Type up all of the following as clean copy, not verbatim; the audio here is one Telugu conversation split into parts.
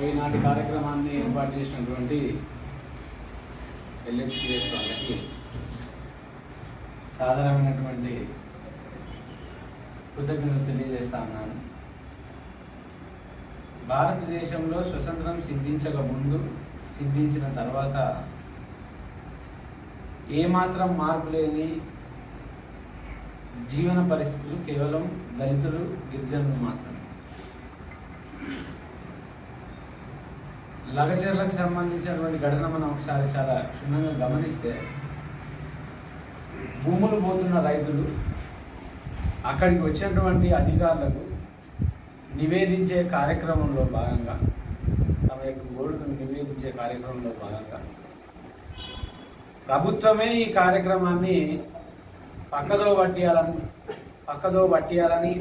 ఈనాటి కార్యక్రమాన్ని ఏర్పాటు చేసినటువంటి ఎల్హెచ్పిఎస్ వాళ్ళకి సాధారణమైనటువంటి కృతజ్ఞతలు తెలియజేస్తా ఉన్నాను. భారతదేశంలో స్వతంత్రం సిద్ధించక ముందు, సిద్ధించిన తర్వాత ఏమాత్రం మార్పు లేని జీవన పరిస్థితులు కేవలం దళితులు, గిరిజనులు మాత్రమే. లగచర్లకు సంబంధించినటువంటి ఘటన మనం ఒకసారి చాలా క్షుణ్ణంగా గమనిస్తే, భూములు పోతున్న రైతులు అక్కడికి వచ్చినటువంటి అధికారులకు నివేదించే కార్యక్రమంలో భాగంగా, తమ యొక్క గోడును నివేదించే కార్యక్రమంలో భాగంగా ప్రభుత్వమే ఈ కార్యక్రమాన్ని పక్కదో పట్టియాలని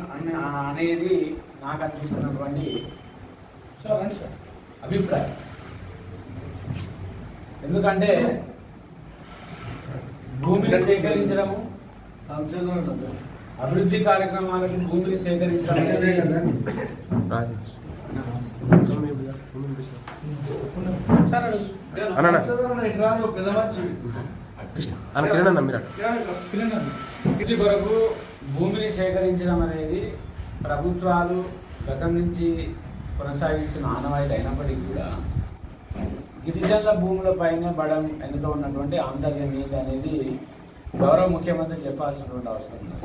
అనేది నాకు అనిపిస్తున్నటువంటి అభిప్రాయం. ఎందుకంటే భూమిని సేకరించడము, అభివృద్ధి కార్యక్రమాలకు భూమిని సేకరించడం కొరకు భూమిని సేకరించడం అనేది ప్రభుత్వాలు గతం నుంచి కొనసాగిస్తున్న ఆనవాయితీ అయినప్పటికీ కూడా గిరిజనుల భూముల పైన బడం వెనుక ఉన్నటువంటి ఆంతర్యం ఏంటి అనేది గౌరవ ముఖ్యమంత్రి చెప్పాల్సినటువంటి అవసరం ఉంది.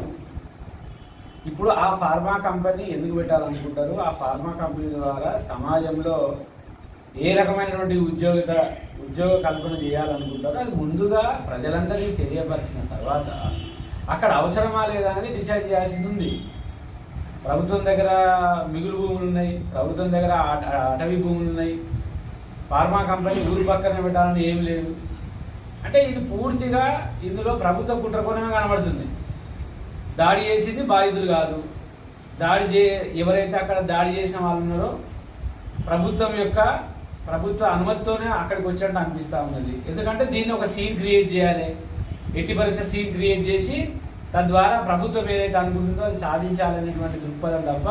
ఇప్పుడు ఆ ఫార్మా కంపెనీ ఎందుకు పెట్టాలనుకుంటారు, ఆ ఫార్మా కంపెనీ ద్వారా సమాజంలో ఏ రకమైనటువంటి ఉద్యోగ కల్పన చేయాలనుకుంటారో అది ముందుగా ప్రజలందరికీ తెలియపరిచిన తర్వాత అక్కడ అవసరమా లేదా అనేది డిసైడ్ చేయాల్సింది ఉంది. ప్రభుత్వం దగ్గర మిగులు భూములు ఉన్నాయి, ప్రభుత్వం దగ్గర అటవీ భూములు ఉన్నాయి, ఫార్మా కంపెనీ ఊరి పక్కన పెట్టాలని ఏం లేదు. అంటే ఇది పూర్తిగా ఇందులో ప్రభుత్వ కుట్రకోణమే కనబడుతుంది. దాడి చేసింది బాధితులు కాదు, ఎవరైతే అక్కడ దాడి చేసిన వాళ్ళు ఉన్నారో ప్రభుత్వ అనుమతితోనే అక్కడికి వచ్చినట్టు అనిపిస్తూ ఉన్నది. ఎందుకంటే దీన్ని ఒక సీన్ క్రియేట్ చేయాలి, ఎట్టి పరిస్థితి సీన్ క్రియేట్ చేసి తద్వారా ప్రభుత్వం ఏదైతే అనుకుంటుందో అది సాధించాలనేటువంటి దృక్పథం తప్ప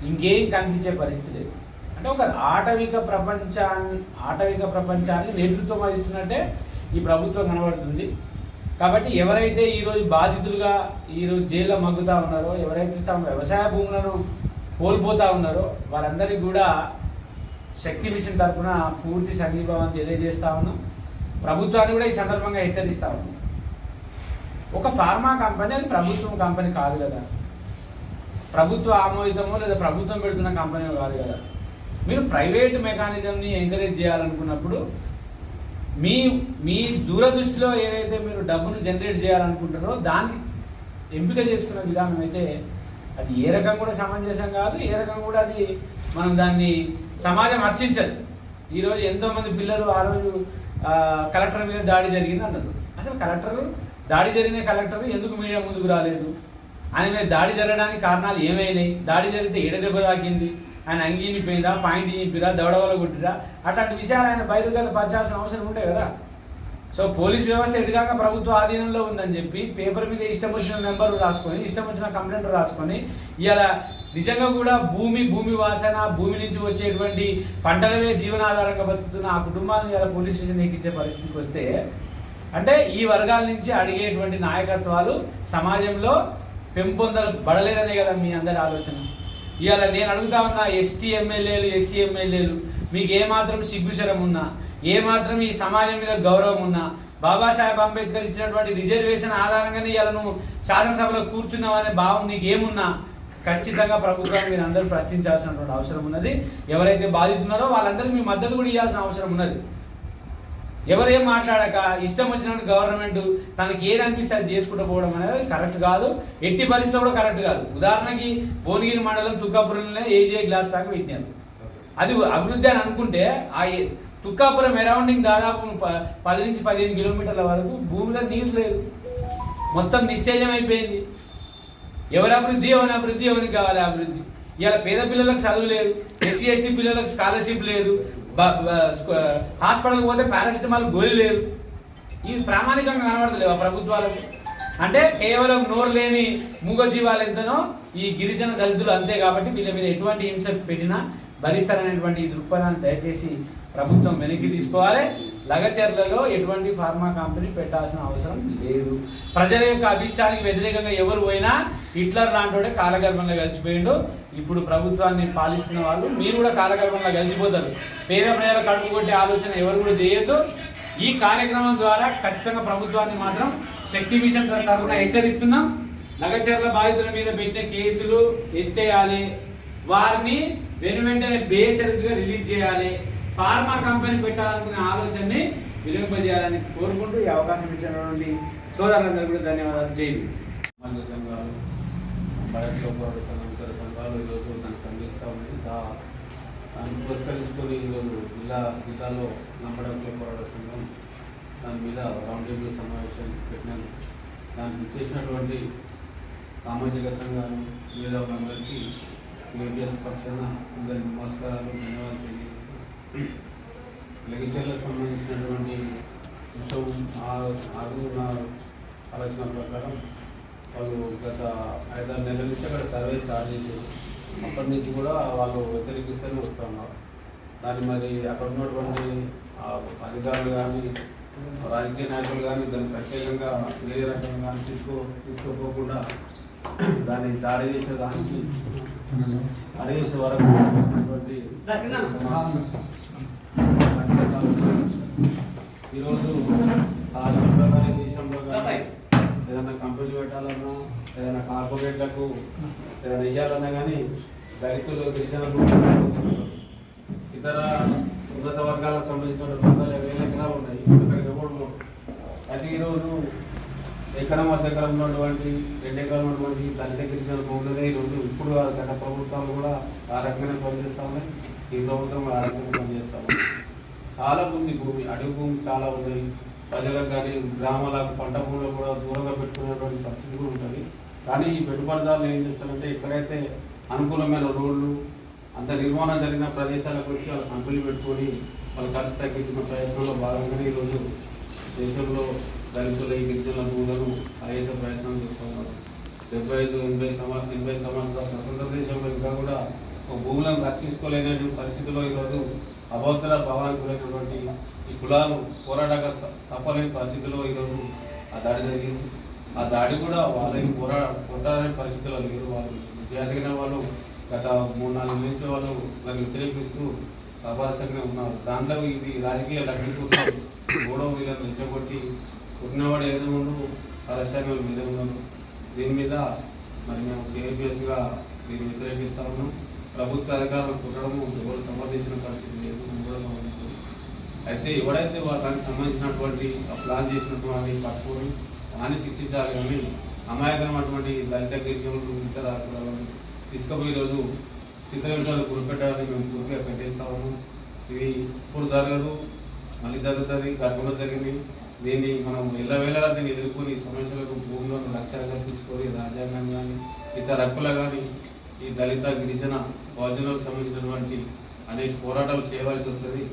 ఇంకేం కనిపించే పరిస్థితి లేదు. అంటే ఒక ఆటవిక ప్రపంచాన్ని నేతృత్వం వహిస్తున్నట్టే ఈ ప్రభుత్వం కనబడుతుంది. కాబట్టి ఎవరైతే ఈరోజు బాధితులుగా ఈరోజు జైల్లో మగ్గుతూ ఉన్నారో, ఎవరైతే తమ వ్యవసాయ భూములను కోల్పోతూ ఉన్నారో వారందరికీ కూడా శక్తి మిషన్ తరఫున పూర్తి సంఘీభావం తెలియజేస్తా ఉన్నాం. ప్రభుత్వాన్ని కూడా ఈ సందర్భంగా హెచ్చరిస్తా ఉన్నాం. ఒక ఫార్మా కంపెనీ అది ప్రభుత్వం కంపెనీ కాదు కదా, ప్రభుత్వ ఆమోదితమో లేదా ప్రభుత్వం పెడుతున్న కంపెనీ కాదు కదా. మీరు ప్రైవేట్ మెకానిజంని ఎంకరేజ్ చేయాలనుకున్నప్పుడు మీ దూరదృష్టిలో ఏదైతే మీరు డబ్బును జనరేట్ చేయాలనుకుంటారో దాన్ని ఎంపిక చేసుకున్న విధానం అయితే అది ఏ రకం కూడా సమంజసం కాదు, ఏ రకం కూడా అది మనం దాన్ని సమాజం అర్చించదు. ఈరోజు ఎంతోమంది పిల్లలు ఆ రోజు కలెక్టర్ మీద దాడి జరిగింది అన్నారు. అసలు దాడి జరిగిన కలెక్టర్ ఎందుకు మీడియా ముందుకు రాలేదు, ఆయన మీద దాడి జరగడానికి కారణాలు ఏమైనాయి, దాడి జరిగితే ఎడదెబ్బ తాకింది, ఆయన అంగీని పోయిందా, పాయింట్ చెప్పిరా, దవడవల కొట్టిరా, అట్లాంటి విషయాలు ఆయన బహిర్గత పరచాల్సిన అవసరం ఉంటాయి కదా. సో పోలీస్ వ్యవస్థ ఎటుగాక ప్రభుత్వ ఆధీనంలో ఉందని చెప్పి పేపర్ మీద ఇష్టం వచ్చిన నెంబర్లు రాసుకొని, ఇష్టం వచ్చిన కంప్లైంట్ రాసుకొని ఇలా నిజంగా కూడా భూమి వాసన, భూమి నుంచి వచ్చేటువంటి పంటలవే జీవనాధారంగా బతుకుతున్న ఆ కుటుంబాలను ఇలా పోలీస్ స్టేషన్ ఎక్కించే పరిస్థితికి వస్తే, అంటే ఈ వర్గాల నుంచి అడిగేటువంటి నాయకత్వాలు సమాజంలో పెంపొందబడలేదనే కదా మీ అందరి ఆలోచన. ఇవాళ నేను అడుగుతా ఉన్న ఎస్టీ ఎమ్మెల్యేలు, ఎస్సీ ఎమ్మెల్యేలు, మీకు ఏమాత్రం సిగ్గుశరం ఉన్నా, ఏమాత్రం ఈ సమాజం మీద గౌరవం ఉన్నా, బాబాసాహెబ్ అంబేద్కర్ ఇచ్చినటువంటి రిజర్వేషన్ ఆధారంగానే ఇలా నువ్వు శాసనసభలో కూర్చున్నావు అనే భావం నీకు ఏమున్నా ఖచ్చితంగా ప్రభుత్వాన్ని మీరు అందరూ ప్రశ్నించాల్సినటువంటి అవసరం ఉన్నది. ఎవరైతే బాధితున్నారో వాళ్ళందరికీ మీ మద్దతు కూడా ఇవ్వాల్సిన అవసరం ఉన్నది. ఎవరేం మాట్లాడక ఇష్టం వచ్చినట్టు గవర్నమెంట్ తనకి ఏది అనిపిస్తే అది చేసుకుంటూ పోవడం అనేది కరెక్ట్ కాదు, ఎట్టి పరిస్థితుల్లో కూడా కరెక్ట్ కాదు. ఉదాహరణకి భువనగిరి మండలం తుక్కాపురంలో ఏజే గ్లాస్ ప్యాక్ పెట్టినారు. అది అభివృద్ధి అని అనుకుంటే ఆ తుక్కాపురం అరౌండింగ్ దాదాపు 10 నుంచి 15 కిలోమీటర్ల వరకు భూమిలో నీరు లేదు, మొత్తం నిశ్చయం అయిపోయింది. ఎవరి అభివృద్ధి ఎవరికి కావాలి అభివృద్ధి. ఇవాళ పేద పిల్లలకు చదువు లేదు, ఎస్సీ ఎస్టీ పిల్లలకు స్కాలర్షిప్ లేదు, హాస్పిటల్కి పోతే పారాసిటమాల్ గోళీ లేదు. ఇవి ప్రామాణికంగా కనబడతలేవు ఆ ప్రభుత్వాలకు. అంటే కేవలం నోరు లేని మూగజీవాలు ఎంతనో ఈ గిరిజన దళితులు అంతే. కాబట్టి వీళ్ళ మీద ఎటువంటి హింస పెట్టినా భరిస్తారనేటువంటి ఈ దృక్పథాన్ని దయచేసి ప్రభుత్వం వెనక్కి తీసుకోవాలి. లగచర్లలో ఎటువంటి ఫార్మా కంపెనీ పెట్టాల్సిన అవసరం లేదు. ప్రజల యొక్క అభిష్టానికి వ్యతిరేకంగా ఎవరు పోయినా హిట్లర్ లాంటి కాలగర్భంలో గడిచిపోయిండు. ఇప్పుడు ప్రభుత్వాన్ని పాలిస్తున్న వాళ్ళు మీరు కూడా కాలగర్భంలో గడిచిపోతారు. పేద ప్రజల కడుపు కొట్టే ఆలోచన ఎవరు కూడా చేయొద్దు. ఈ కార్యక్రమం ద్వారా ఖచ్చితంగా ప్రభుత్వాన్ని మాత్రం శక్తి మిషన్ తరఫున హెచ్చరిస్తున్నాం. లగచర్ల బాధితుల మీద పెట్టిన కేసులు ఎత్తేయాలి, వారిని వెంటనే బేషరతుగా రిలీజ్ చేయాలి, ఫార్మా కంపెనీ పెట్టాలనుకునే ఆలోచనని వినియోగపజేయాలని కోరుకుంటూ ఈ అవకాశం ఇచ్చినటువంటి సోదరులందరూ కూడా ధన్యవాదాలు. చేయండి. సంఘాలు, బయటలో పోరాట సంఘం, ఇతర సంఘాలు ఈరోజు దానికి అందిస్తూ ఉన్నాయి. దాన్ని పురస్కరించుకొని ఈరోజు జిల్లాలో లంబడకుల పోరాట సంఘం దాని మీద రౌండ్ టేబుల్ సమావేశం పెట్టినాను. దానికి చేసినటువంటి సామాజిక సంఘాలు మేధావులందరికీ ఏబిఎస్ పక్షాన అందరికీ నమస్కారాలు, ధన్యవాదాలు తెలియజేస్తూ లగచర్లకు సంబంధించినటువంటి అంశం నా ఆలోచన ప్రకారం వాళ్ళు గత 5-6 నెలల నుంచి అక్కడ సర్వే స్టార్ట్ చేశారు. అప్పటి నుంచి కూడా వాళ్ళు వ్యతిరేకిస్తూనే వస్తూ ఉన్నారు. దాన్ని మరి అక్కడ ఉన్నటువంటి అధికారులు కానీ రాజకీయ నాయకులు కానీ దాన్ని ప్రత్యేకంగా వేరే రకంగా కానీ తీసుకోపోకుండా దాన్ని దాడి చేసే దానికి దాడి చేసే వరకు ఈరోజు రాష్ట్రంలో కానీ దేశంలో కానీ ఏదైనా కంపెనీ పెట్టాలన్నా, ఏదైనా కార్పొరేట్లకు ఏదైనా ఇవ్వాలన్నా కానీ దళితులు, గిరిజనులు, ఇతర ఉన్నత వర్గాలకు సంబంధించిన 100,000 ఎకరాలు ఉన్నాయి. అక్కడికి ఎవరు అది ఈరోజు ఎకరం 1 ఎకరం ఉన్నటువంటి 2 ఎకరాలు ఉన్నటువంటి దళిత గిరిజన భూములనే ఈరోజు ఇప్పుడు గత ప్రభుత్వాలు కూడా ఆ రకంగానే పనిచేస్తూ ఉన్నాయి. ఈ ప్రభుత్వం ఆ రకంగా పనిచేస్తూ ఉంది. చాలా ఉంది భూమి, అడవి భూమి చాలా ఉన్నాయి. ప్రజలకు కానీ గ్రామాలకు పంట భూములు కూడా దూరంగా పెట్టుకునేటువంటి పరిస్థితి కూడా ఉంటుంది. కానీ ఈ పెట్టుబడిదారులు ఏం చేస్తారంటే ఎక్కడైతే అనుకూలమైన రోడ్లు అంత నిర్మాణం జరిగిన ప్రదేశాలకు వచ్చి వాళ్ళు కంపెనీలు పెట్టుకొని వాళ్ళ ఖర్చు తగ్గించిన ప్రయత్నంలో భాగంగానే ఈరోజు దేశంలో దళితుల ఈ గిరిజనుల భూములను అయ్యేసే ప్రయత్నం చేస్తున్నారు. 75-80 సంవత్సరాల స్వతంత్ర దేశంలో ఇంకా కూడా ఒక భూములను రక్షించుకోలేని పరిస్థితిలో ఈరోజు అభద్ర భావానికి గురైనటువంటి ఈ కులాలు పోరాటగా తప్పలేని పరిస్థితిలో ఈరోజు ఆ దాడి జరిగింది. ఆ దాడి కూడా వాళ్ళకి పోరాడే పరిస్థితిలో లేరు. వాళ్ళు విద్యార్థిగిన వాళ్ళు గత 3-4 నెలల నుంచి వాళ్ళు దాన్ని వ్యతిరేకిస్తూ సభాసంగా ఉన్నారు. దాంట్లో ఇది రాజకీయ లగ్నం కోసం మూడో వీళ్ళని రెచ్చగొట్టి పుట్టినవాడు ఏదో ఉండు రాష్ట్రాంగాలు మీద ఉన్నారు. దీని మీద మరి మేము కేబిఎస్గా దీన్ని వ్యతిరేకిస్తూ ఉన్నాం. ప్రభుత్వ అధికారులు కుట్టడము ఎవరు సమర్థించిన పరిస్థితి లేదు, కూడా సమర్థించింది. అయితే ఎవడైతే దానికి సంబంధించినటువంటి ప్లాన్ చేసినటువంటి పట్టుకొని దాన్ని శిక్షించాలి. కానీ అమాయకమైనటువంటి దళిత గిరిజనులు ఇతర తీసుకుపోయి ఈరోజు చిత్రహింసలు గురిపెట్టడానికి మేము గురిగా పెట్టేస్తా ఉన్నాం. ఇది ఇప్పుడు జరగదు, మళ్ళీ జరుగుతుంది, గతంలో జరిగింది. దీన్ని మనం ఎల్లవేళలా దీన్ని ఎదుర్కొని సమస్యలకు భూములను రక్షణ కల్పించుకొని రాజ్యాంగం కానీ ఇతర హక్కులు కానీ ఈ దళిత గిరిజన బహుజనులకు సంబంధించినటువంటి అనేక పోరాటాలు చేయవలసి వస్తుంది.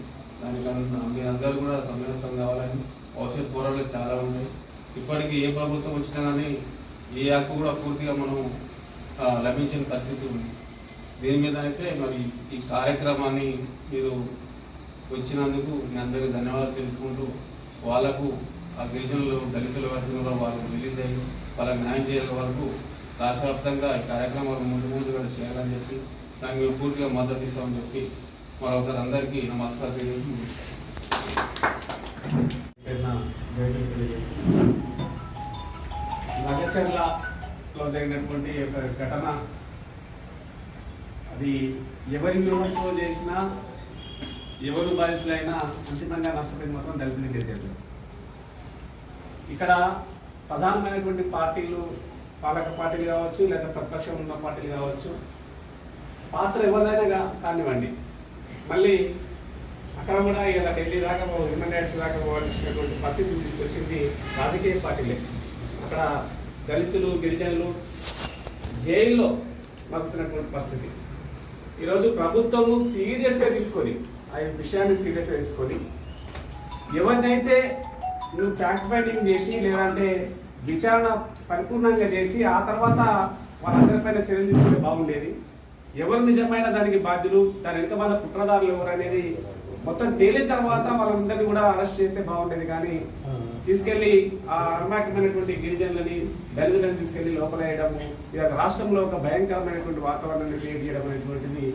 దానికన్నా మీరందరూ కూడా సమ్మిళితం కావాలని భవిష్యత్ పోరాటాలు చాలా ఉన్నాయి. ఇప్పటికీ ఏ ప్రభుత్వం వచ్చినా కానీ ఏ హక్కు కూడా పూర్తిగా మనం లభించిన పరిస్థితి ఉంది. దీని మీద అయితే మరి ఈ కార్యక్రమాన్ని మీరు వచ్చినందుకు మీ అందరికీ ధన్యవాదాలు తెలుపుకుంటూ వాళ్ళకు ఆ గిరిజనులు దళితుల వర్గంలో వాళ్ళు రిలీజ్ అయ్యి వాళ్ళకి న్యాయం చేయడం వరకు రాష్ట్ర వ్యాప్తంగా ఈ కార్యక్రమాలు ముందుగా చేయాలని చెప్పి దానికి మేము పూర్తిగా మద్దతు ఇస్తామని చెప్పి మరొకసారి అందరికీ నమస్కారం తెలియజేసి లగచర్లలో జరిగినటువంటి ఒక ఘటన అది ఎవరి విరోధంతో చేసినా ఎవరు బాధితులైనా అంతిమంగా నష్టపోయింది మాత్రం దళితుల గిరిజనులు. ఇక్కడ ప్రధానమైనటువంటి పార్టీలు, పాలక పార్టీలు కావచ్చు లేదా ప్రతిపక్షం ఉన్న పార్టీలు కావచ్చు, పాత్ర ఎవరిదైనా కానివ్వండి, మళ్ళీ అక్కడ కూడా ఇలా ఢిల్లీ దాకా హ్యూమన్ రైట్స్ దాకా పోవాల్సినటువంటి పరిస్థితిని తీసుకొచ్చింది రాజకీయ పార్టీలే. అక్కడ దళితులు, గిరిజనులు జైల్లో మగ్గుతున్నటువంటి పరిస్థితి. ఈరోజు ప్రభుత్వము సీరియస్గా తీసుకొని ఆ విషయాన్ని సీరియస్గా తీసుకొని ఎవరినైతే నువ్వు ఫ్యాక్ట్ ఫైండింగ్ చేసి లేదంటే విచారణ పరిపూర్ణంగా చేసి ఆ తర్వాత వాళ్ళందరిపైన చర్యలు తీసుకుంటే బాగుండేది. ఎవరు నిజమైన దానికి బాధ్యులు, దాని వెనుక వాళ్ళ కుట్రదారులు ఎవరు అనేది మొత్తం తేలిన తర్వాత వాళ్ళందరినీ కూడా అరెస్ట్ చేస్తే బాగుండేది. కానీ తీసుకెళ్లి ఆ అర్మాకమైనటువంటి గిరిజనులని దళితులను తీసుకెళ్లి లోపల వేయడము, ఇది రాష్ట్రంలో ఒక భయంకరమైనటువంటి వాతావరణాన్ని క్రియేట్ చేయడం అనేటువంటిది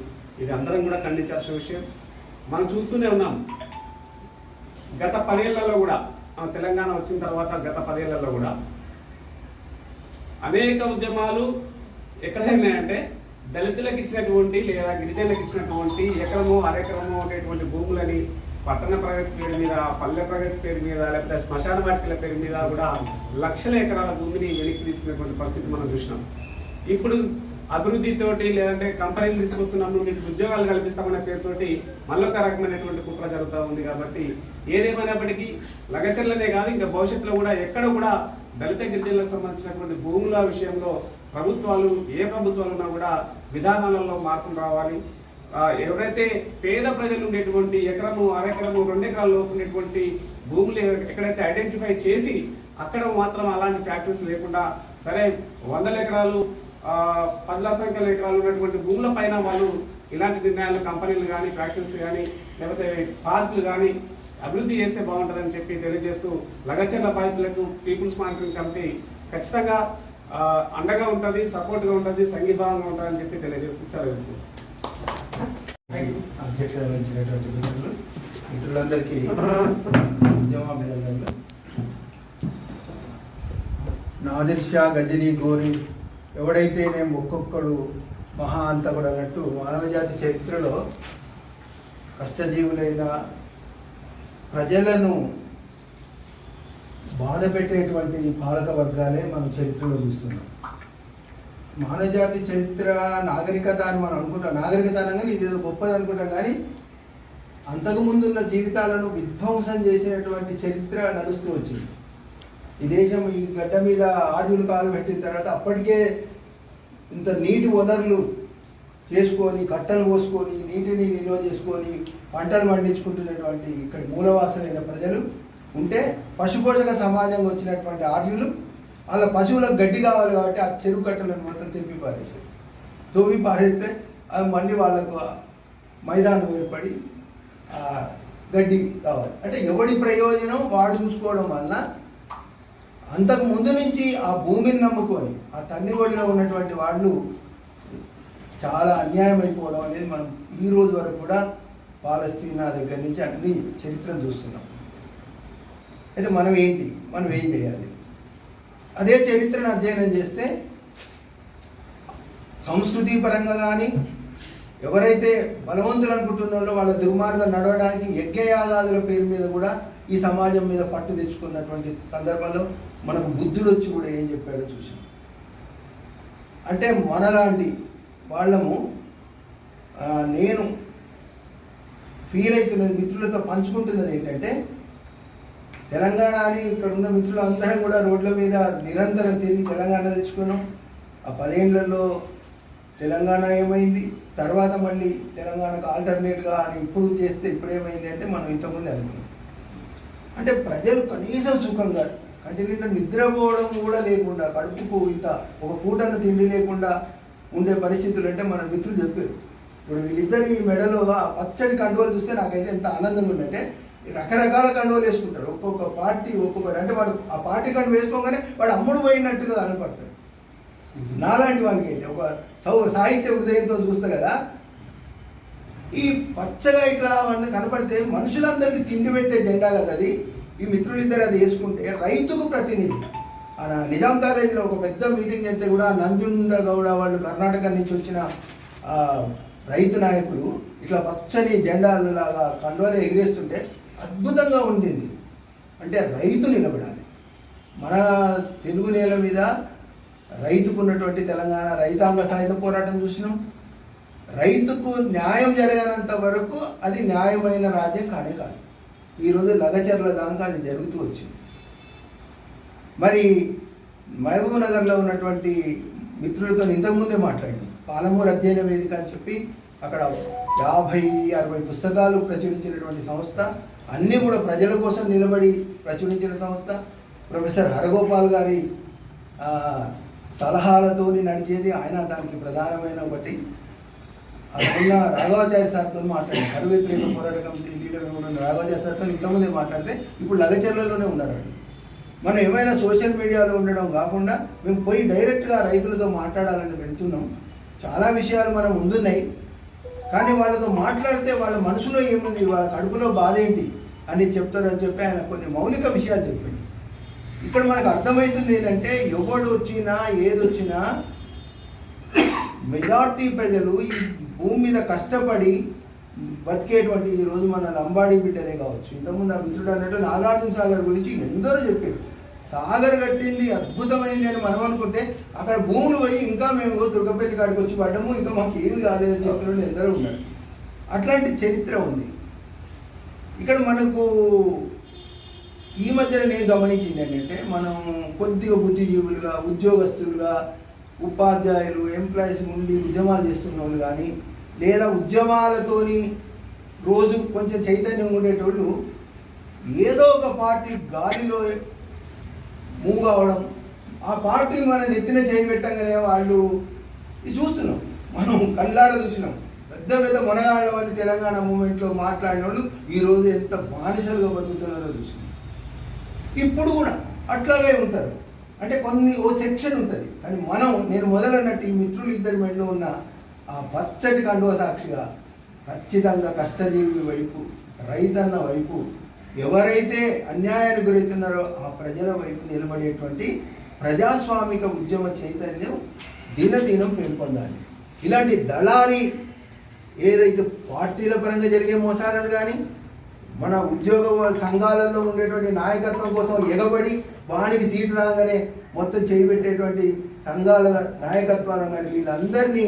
ఇది అందరం కూడా ఖండించాల్సిన విషయం. మనం చూస్తూనే ఉన్నాం. గత 10 ఏళ్లలో కూడా తెలంగాణ వచ్చిన తర్వాత గత 10 ఏళ్లలో కూడా అనేక ఉద్యమాలు ఎక్కడైనాయంటే దళితులకు ఇచ్చినటువంటి లేదా గిరిజనులకు ఇచ్చినటువంటి ఎకరము అరెకరము అనేటువంటి భూములని పట్టణ ప్రగతి పేరు మీద, పల్లె ప్రగతి పేరు మీద, లేకపోతే శ్మశాన వాటికల పేరు మీద కూడా లక్షల ఎకరాల భూమిని వెనక్కి తీసుకునేటువంటి పరిస్థితి మనం చూసినాం. ఇప్పుడు అభివృద్ధితోటి లేదంటే కంపెనీలు తీసుకొస్తున్నాము, మీకు ఉద్యోగాలు కల్పిస్తామనే పేరుతోటి మళ్ళొక రకమైనటువంటి కుట్ర జరుగుతూ ఉంది. కాబట్టి ఏదేమైనప్పటికీ లగచర్లనే కాదు, ఇంకా భవిష్యత్తులో కూడా ఎక్కడ కూడా దళిత గిరిజనులకు సంబంధించినటువంటి భూముల విషయంలో ప్రభుత్వాలు ఏ ప్రభుత్వాలు ఉన్నా కూడా విధానాలలో మార్పులు రావాలి. ఎవరైతే పేద ప్రజలు ఉండేటువంటి ఎకరము అరెకరము 2 ఎకరాల లోపు ఉండేటువంటి భూములు ఎక్కడైతే ఐడెంటిఫై చేసి అక్కడ మాత్రం అలాంటి ఫ్యాక్టరీస్ లేకుండా సరే 100 ఎకరాలు 10 సంఖ్యల ఎకరాలు ఉన్నటువంటి భూముల పైన వాళ్ళు ఇలాంటి నిర్ణయాలు కంపెనీలు కానీ ఫ్యాక్టరీస్ కానీ లేకపోతే పార్కులు కానీ అభివృద్ధి చేస్తే బాగుంటుందని చెప్పి తెలియజేస్తూ లగచర్ల బాధితులకు పీపుల్స్ మానిటరింగ్ కమిటీ ఖచ్చితంగా అండగా ఉంటుంది, సపోర్ట్గా ఉంటుంది, సంఘీభావంగా ఉంటుందని చెప్పి తెలియజేస్తూ చదివేసుకుంటాం. అధ్యక్షత వహించినటువంటి మిత్రులందరికీ ఉద్యమాభినందనలు. నాదిర్ షా, గజనీ, గోరి ఎవడైతే నేను ఒక్కొక్కడు మహా అంతకుడు అన్నట్టు మానవజాతి చరిత్రలో కష్టజీవులైన ప్రజలను బాధ పెట్టేటువంటి పాలక వర్గాలే మనం చరిత్రలో చూస్తున్నాం. మానవజాతి చరిత్ర నాగరికత అని మనం అనుకుంటాం, నాగరికత అనగానే ఇదేదో గొప్పది అనుకుంటాం. కానీ అంతకుముందున్న జీవితాలను విధ్వంసం చేసినటువంటి చరిత్ర నడుస్తూ వచ్చింది. ఈ దేశం ఈ గడ్డ మీద ఆర్యులు కాలు పెట్టిన తర్వాత అప్పటికే ఇంత నీటి వనరులు చేసుకొని, కట్టలు పోసుకొని, నీటిని నిల్వ చేసుకొని పంటలు పండించుకుంటున్నటువంటి ఇక్కడ మూలవాసులైన ప్రజలు ఉంటే పశుపోషక సమాజంగా వచ్చినటువంటి ఆర్యులు వాళ్ళ పశువులకు గడ్డి కావాలి కాబట్టి ఆ చెరువు కట్టలను మొత్తం తెప్పి పారేసారు. తవ్వి పారేస్తే అది మళ్ళీ వాళ్ళకు మైదానం ఏర్పడి గడ్డి కావాలి అంటే ఎవడి ప్రయోజనం వాడు చూసుకోవడం వల్ల అంతకు ముందు నుంచి ఆ భూమిని నమ్ముకొని ఆ తన్నిఒడిలో ఉన్నటువంటి వాళ్ళు చాలా అన్యాయం అయిపోవడం అనేది మనం ఈ రోజు వరకు కూడా పాలస్తీనా దగ్గర నుంచి అన్ని చరిత్రను చూస్తున్నాం. అయితే మనం ఏం చేయాలి? అదే చరిత్రను అధ్యయనం చేస్తే సంస్కృతి పరంగా కానీ ఎవరైతే బలవంతులు అనుకుంటున్నారో వాళ్ళ దుర్మార్గం నడవడానికి యజ్ఞయాగాదుల పేరు మీద కూడా ఈ సమాజం మీద పట్టు తెచ్చుకున్నటువంటి సందర్భంలో మనకు బుద్ధుడు వచ్చి కూడా ఏం చెప్పాడో చూసాం. అంటే మనలాంటి వాళ్ళము నేను ఫీల్ అవుతున్నది, మిత్రులతో పంచుకుంటున్నది ఏంటంటే తెలంగాణ అని ఇక్కడ ఉన్న మిత్రులందరం కూడా రోడ్ల మీద నిరంతరం తిరిగి తెలంగాణ తెచ్చుకున్నాం. ఆ 10 ఏళ్లలో తెలంగాణ ఏమైంది, తర్వాత మళ్ళీ తెలంగాణకు ఆల్టర్నేట్గా అని ఇప్పుడు చేస్తే ఇప్పుడేమైంది అంటే మనం ఇంతకుముందు అనుకున్నాం. అంటే ప్రజలు కనీసం సుఖంగా కంటి నిండా నిద్రపోవడం కూడా లేకుండా, కడుపుకు ఇంత ఒక పూటను తిండి లేకుండా ఉండే పరిస్థితులు అంటే మన మిత్రులు చెప్పారు. ఇప్పుడు వీళ్ళిద్దరి మెడలో ఆ పచ్చడి కండువలు చూస్తే నాకైతే ఎంత ఆనందంగా ఉందంటే రకరకాల కండువలు వేసుకుంటారు. ఒక్కొక్క పార్టీ ఒక్కొక్కటి అంటే వాడు ఆ పార్టీ కండు వేసుకోగానే వాడు అమ్ముడు పోయినట్టుగా కనపడతాడు. నాలాంటి వానికి అయితే ఒక సాహిత్య హృదయంతో చూస్తా కదా, ఈ పచ్చగా ఇట్లా కనపడితే మనుషులందరికీ తిండి పెట్టే జెండా కదా అది. ఈ మిత్రులిద్దరు అది వేసుకుంటే రైతుకు ప్రతినిధి. నిజాం కాలేజీలో ఒక పెద్ద మీటింగ్ చెప్తే కూడా నంజుండగౌడ వాళ్ళు కర్ణాటక నుంచి వచ్చిన రైతు నాయకులు ఇట్లా పచ్చని జెండాలు లాగా కండువలు ఎగిరేస్తుంటే అద్భుతంగా ఉండింది. అంటే రైతు నిలబడాలి. మన తెలుగు నేల మీద రైతుకున్నటువంటి తెలంగాణ రైతాంగ సాయుధ పోరాటం చూసినాం. రైతుకు న్యాయం జరగనంత వరకు అది న్యాయమైన రాజ్యం కానే కాదు. ఈరోజు లగచర్ల దాకా అది జరుగుతూ వచ్చింది. మరి మహబూబ్ నగర్లో ఉన్నటువంటి మిత్రులతో ఇంతకుముందే మాట్లాడింది. పాలమూరు అధ్యయన వేదిక అని చెప్పి అక్కడ 50-60 పుస్తకాలు ప్రచురించినటువంటి సంస్థ, అన్నీ కూడా ప్రజల కోసం నిలబడి ప్రచురించిన సంస్థ. ప్రొఫెసర్ హరగోపాల్ గారి సలహాలతో నడిచేది. ఆయన దానికి ప్రధానమైన ఒకటి ఉన్న రాఘవాచార్య సార్తో మాట్లాడారు. కరువు వ్యతిరేక పోరాట కమిటీ లీడర్ కూడా ఉన్న రాఘవాచార్య సార్తో ఇంతకుముందే మాట్లాడితే ఇప్పుడు లగచర్లలోనే ఉన్నారు. మనం ఏమైనా సోషల్ మీడియాలో ఉండడం కాకుండా మేము పోయి డైరెక్ట్గా రైతులతో మాట్లాడాలని వెళ్తున్నాం. చాలా విషయాలు మనం ముందున్నాయి, కానీ వాళ్ళతో మాట్లాడితే వాళ్ళ మనసులో ఏముంది, వాళ్ళ కడుపులో బాధ ఏంటి అని చెప్తారని చెప్పి ఆయన కొన్ని మౌలిక విషయాలు చెప్పండి. ఇక్కడ మనకు అర్థమవుతుంది ఏంటంటే ఎవడు వచ్చినా ఏది వచ్చినా మెజార్టీ ప్రజలు ఈ భూమి మీద కష్టపడి బతికేటువంటి ఈరోజు మన లంబాడీ బిడ్డనే కావచ్చు. ఇంతకుముందు ఆ మిత్రుడు అన్నట్టు నాగార్జున సాగర్ గురించి ఎందరో చెప్పారు. సాగర్ కట్టింది అద్భుతమైంది అని మనం అనుకుంటే అక్కడ భూములు పోయి ఇంకా మేము దుర్గపల్లి కాడికి వచ్చి పడ్డాము, ఇంకా మాకు ఏమి కాలేదని చెప్పిన వాళ్ళు ఎందరో ఉన్నారు. అట్లాంటి చరిత్ర ఉంది. ఇక్కడ మనకు ఈ మధ్యన నేను గమనించింది ఏంటంటే మనం కొద్దిగా బుద్ధిజీవులుగా, ఉద్యోగస్తులుగా, ఉపాధ్యాయులు, ఎంప్లాయీస్ ఉండి ఉద్యమాలు చేస్తున్న వాళ్ళు కానీ లేదా ఉద్యమాలతోని రోజు కొంచెం చైతన్యం ఉండేటోళ్ళు ఏదో ఒక పార్టీ గాలిలో మూవ్ కావడం, ఆ పార్టీ మన నెత్తిన చేయబెట్టంగానే వాళ్ళు ఇది చూస్తున్నాం, మనం కళ్ళారా చూసినాం. పెద్ద పెద్ద మొనగాళ్ళ మంది తెలంగాణ మూమెంట్లో మాట్లాడిన వాళ్ళు ఈరోజు ఎంత బానిసలుగా బతుకుతున్నారో చూసినాం. ఇప్పుడు కూడా అట్లాగే ఉంటారు. అంటే కొన్ని ఓ సెక్షన్ ఉంటుంది, కానీ నేను మొదలన్నట్టు ఈ మిత్రులు ఇద్దరి మెడలో ఉన్న ఆ పచ్చటి కండువ సాక్షిగా ఖచ్చితంగా కష్టజీవి వైపు, రైతన్న వైపు, ఎవరైతే అన్యాయానికి గురవుతున్నారో ఆ ప్రజల వైపు నిలబడేటువంటి ప్రజాస్వామిక ఉద్యమ చైతన్యం దినదినం పెంపొందాలి. ఇలాంటి దళారి ఏదైతే పార్టీల పరంగా జరిగే మోసాలను కానీ మన ఉద్యోగ సంఘాలలో ఉండేటువంటి నాయకత్వం కోసం ఎగబడి వానికి సీటు రాగానే మొత్తం చేయబెట్టేటువంటి సంఘాల నాయకత్వాలను కానీ వీళ్ళందరినీ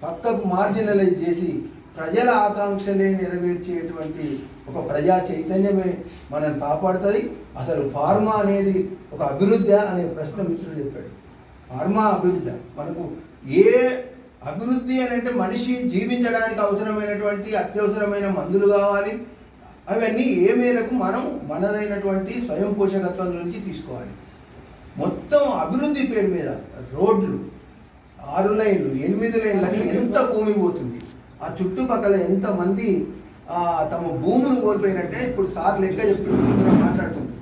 పక్కకు మార్జినలైజ్ చేసి ప్రజల ఆకాంక్షలే నెరవేర్చేటువంటి ఒక ప్రజా చైతన్యమే మనల్ని కాపాడుతుంది. అసలు ఫార్మా అనేది ఒక అభివృద్ధి అనే ప్రశ్న మిత్రుడు చెప్పాడు. ఫార్మా అభివృద్ధి మనకు ఏ అభివృద్ధి అని అంటే మనిషి జీవించడానికి అవసరమైనటువంటి అత్యవసరమైన మందులు కావాలి. అవన్నీ ఏ మేరకు మనం మనదైనటువంటి స్వయం పోషకత్వం నుంచి తీసుకోవాలి. మొత్తం అభివృద్ధి పేరు మీద రోడ్లు 6 లైన్లు 8 లైన్లని ఎంత భూమి పోతుంది, ఆ చుట్టుపక్కల ఎంతమంది తమ భూములు కోల్పోయినట్టే. ఇప్పుడు సార్ లెక్క చెప్పి మాట్లాడుతుంది,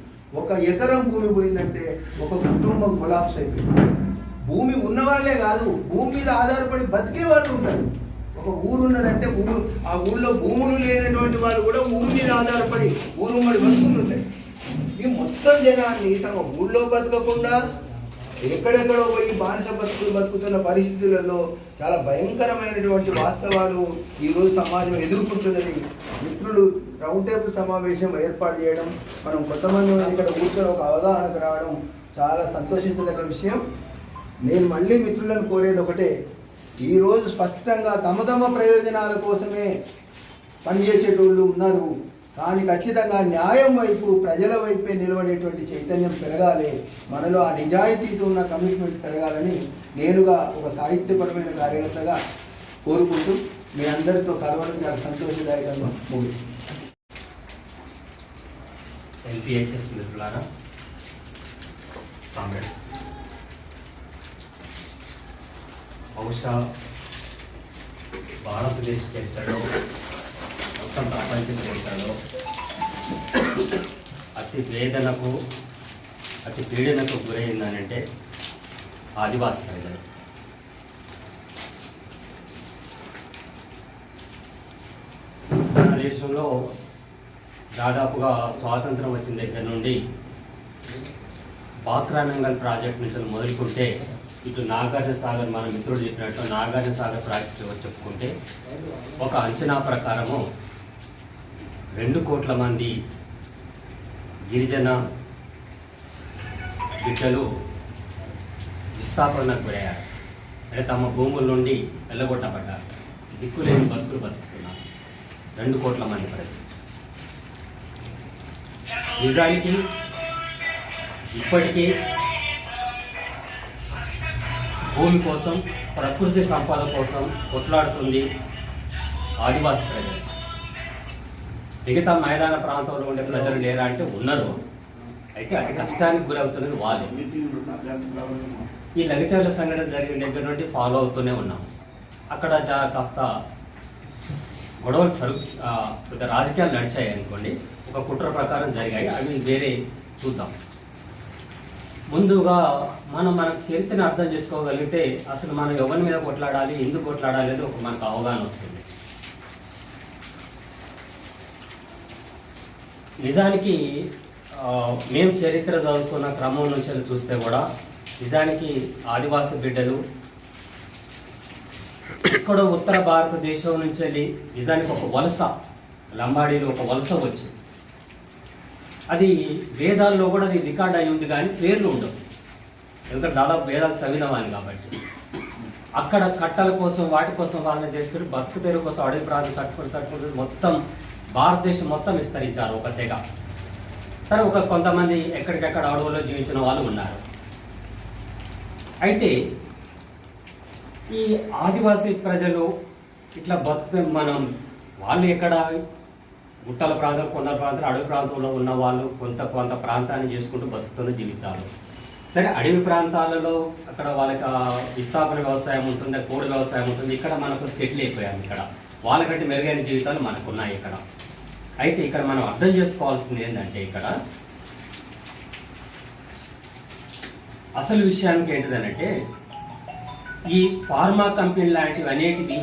1 ఎకరం భూమి పోయిందంటే ఒక కుటుంబం కొలాప్స్ అయిపోయింది. భూమి ఉన్నవాళ్లే కాదు, భూమి మీద ఆధారపడి బతికే వాళ్ళు ఉంటారు. ఒక ఊరు ఉన్నదంటే ఆ ఊళ్ళో భూములు లేనటువంటి వాళ్ళు కూడా ఊరి మీద ఆధారపడి ఊరుమ్మడి బతుకులు ఉంటాయి. ఈ మొత్తం జనాన్ని తమ ఊళ్ళో బతకకుండా ఎక్కడెక్కడో పోయి బానిస బతుకులు బతుకుతున్న పరిస్థితులలో చాలా భయంకరమైనటువంటి వాస్తవాలు ఈరోజు సమాజం ఎదుర్కొంటున్నది. మిత్రులు రౌండ్ టేబుల్ సమావేశం ఏర్పాటు చేయడం, మనం కొంతమంది ఇక్కడ కూర్చొని ఒక అవగాహనకు రావడం చాలా సంతోషించదగ్గ విషయం. నేను మళ్ళీ మిత్రులను కోరేది ఒకటే, ఈరోజు స్పష్టంగా తమ ప్రయోజనాల కోసమే పనిచేసేటోళ్ళు ఉన్నారు, కానీ ఖచ్చితంగా న్యాయం వైపు, ప్రజల వైపే నిలబడేటువంటి చైతన్యం పెరగాలి. మనలో ఆ నిజాయితీతో ఉన్న కమిట్మెంట్ పెరగాలని నేనుగా ఒక సాహిత్యపరమైన కార్యకర్తగా కోరుకుంటూ మీ అందరితో కలవడం చాలా సంతోషదాయకంగా ముగిస్తుంది. ఎల్పిహెచ్ఎస్ మిత్రులారా, కాంగ్రెస్ బహుశా భారతదేశ చరిత్రలో, మొత్తం ప్రపంచ చరిత్రలో అతి వేదనకు, అతి పీడనకు గురైందనంటే ఆదివాసీ ప్రజలు. మన దేశంలో దాదాపుగా స్వాతంత్రం వచ్చిన దగ్గర నుండి బాక్రానంగల్ ప్రాజెక్ట్ నుంచి మొదలుకుంటే ఇటు నాగార్జున సాగర్, మన మిత్రుడు చెప్పినట్టు నాగార్జున సాగర్ ప్రాజెక్టు చెప్పుకుంటే ఒక అంచనా ప్రకారము 2 కోట్ల మంది గిరిజన బిడ్డలు విస్థాపనకు గురయ్యారు. అంటే తమ భూముల నుండి వెళ్ళగొట్టబడ్డారు, దిక్కులేని బతుకులు బతుకుతున్నారు. 2 కోట్ల మంది పరిస్థితి. నిజానికి ఇప్పటికీ భూమి కోసం, ప్రకృతి సంపద కోసం కొట్లాడుతుంది ఆదివాసీ ప్రజలు. మిగతా మైదాన ప్రాంతంలో ఉండే ప్రజలు లేరా అంటే ఉన్నారు, అయితే అతి కష్టానికి గురవుతున్నది వాళ్ళు. ఈ లగచర్ల సంఘటన జరిగిన దగ్గర నుండి ఫాలో అవుతూనే ఉన్నాం. అక్కడ కాస్త గొడవలు పెద్ద రాజకీయాలు నడిచాయి అనుకోండి, ఒక కుట్ర ప్రకారం జరిగాయి. అవి వేరే చూద్దాం. ముందుగా మనకు చరిత్రను అర్థం చేసుకోగలిగితే అసలు మనం ఎవరి మీద కొట్లాడాలి, ఎందుకు కొట్లాడాలి అనేది ఒక మనకు అవగాహన వస్తుంది. నిజానికి మేము చరిత్ర చదువుకున్న క్రమం నుంచి చూస్తే కూడా నిజానికి ఆదివాసీ బిడ్డలు ఇక్కడ ఉత్తర భారతదేశం నుంచి వెళ్ళి నిజానికి ఒక వలస, లంబాడీలు ఒక వలస వచ్చింది. అది వేదాల్లో కూడా అది రికార్డ్ అయి ఉంది, కానీ పేర్లు ఉండవు. ఎందుకంటే దాదాపు వేదాలు చదివినవాని కాబట్టి అక్కడ కట్టల కోసం వాటి కోసం వాళ్ళని చేస్తారు. బతుకు తెరువు కోసం అడవి ప్రాంతం తట్టుకుంటూ మొత్తం భారతదేశం మొత్తం విస్తరించారు ఒక తెగ. తర్వాత కొంతమంది ఎక్కడికెక్కడ అడవుల్లో జీవించిన వాళ్ళు ఉన్నారు. అయితే ఈ ఆదివాసీ ప్రజలు ఇట్లా మనం వాళ్ళు ఎక్కడ గుట్టల ప్రాంతం, కొండల ప్రాంతాలు, అడవి ప్రాంతంలో ఉన్న వాళ్ళు కొంత ప్రాంతాన్ని చేసుకుంటూ బతుకుతున్న జీవితాలు. సరే, అడవి ప్రాంతాలలో అక్కడ వాళ్ళకి విస్థాపన వ్యవసాయం ఉంటుంది, కోడి వ్యవసాయం ఉంటుంది. ఇక్కడ మనకు సెటిల్ అయిపోయాం. ఇక్కడ వాళ్ళకంటే మెరుగైన జీవితాలు మనకున్నాయి ఇక్కడ. అయితే ఇక్కడ మనం అర్థం చేసుకోవాల్సింది ఏంటంటే, ఇక్కడ అసలు విషయానికి ఏంటిదనంటే, ఈ ఫార్మా కంపెనీ లాంటివి అనేటివి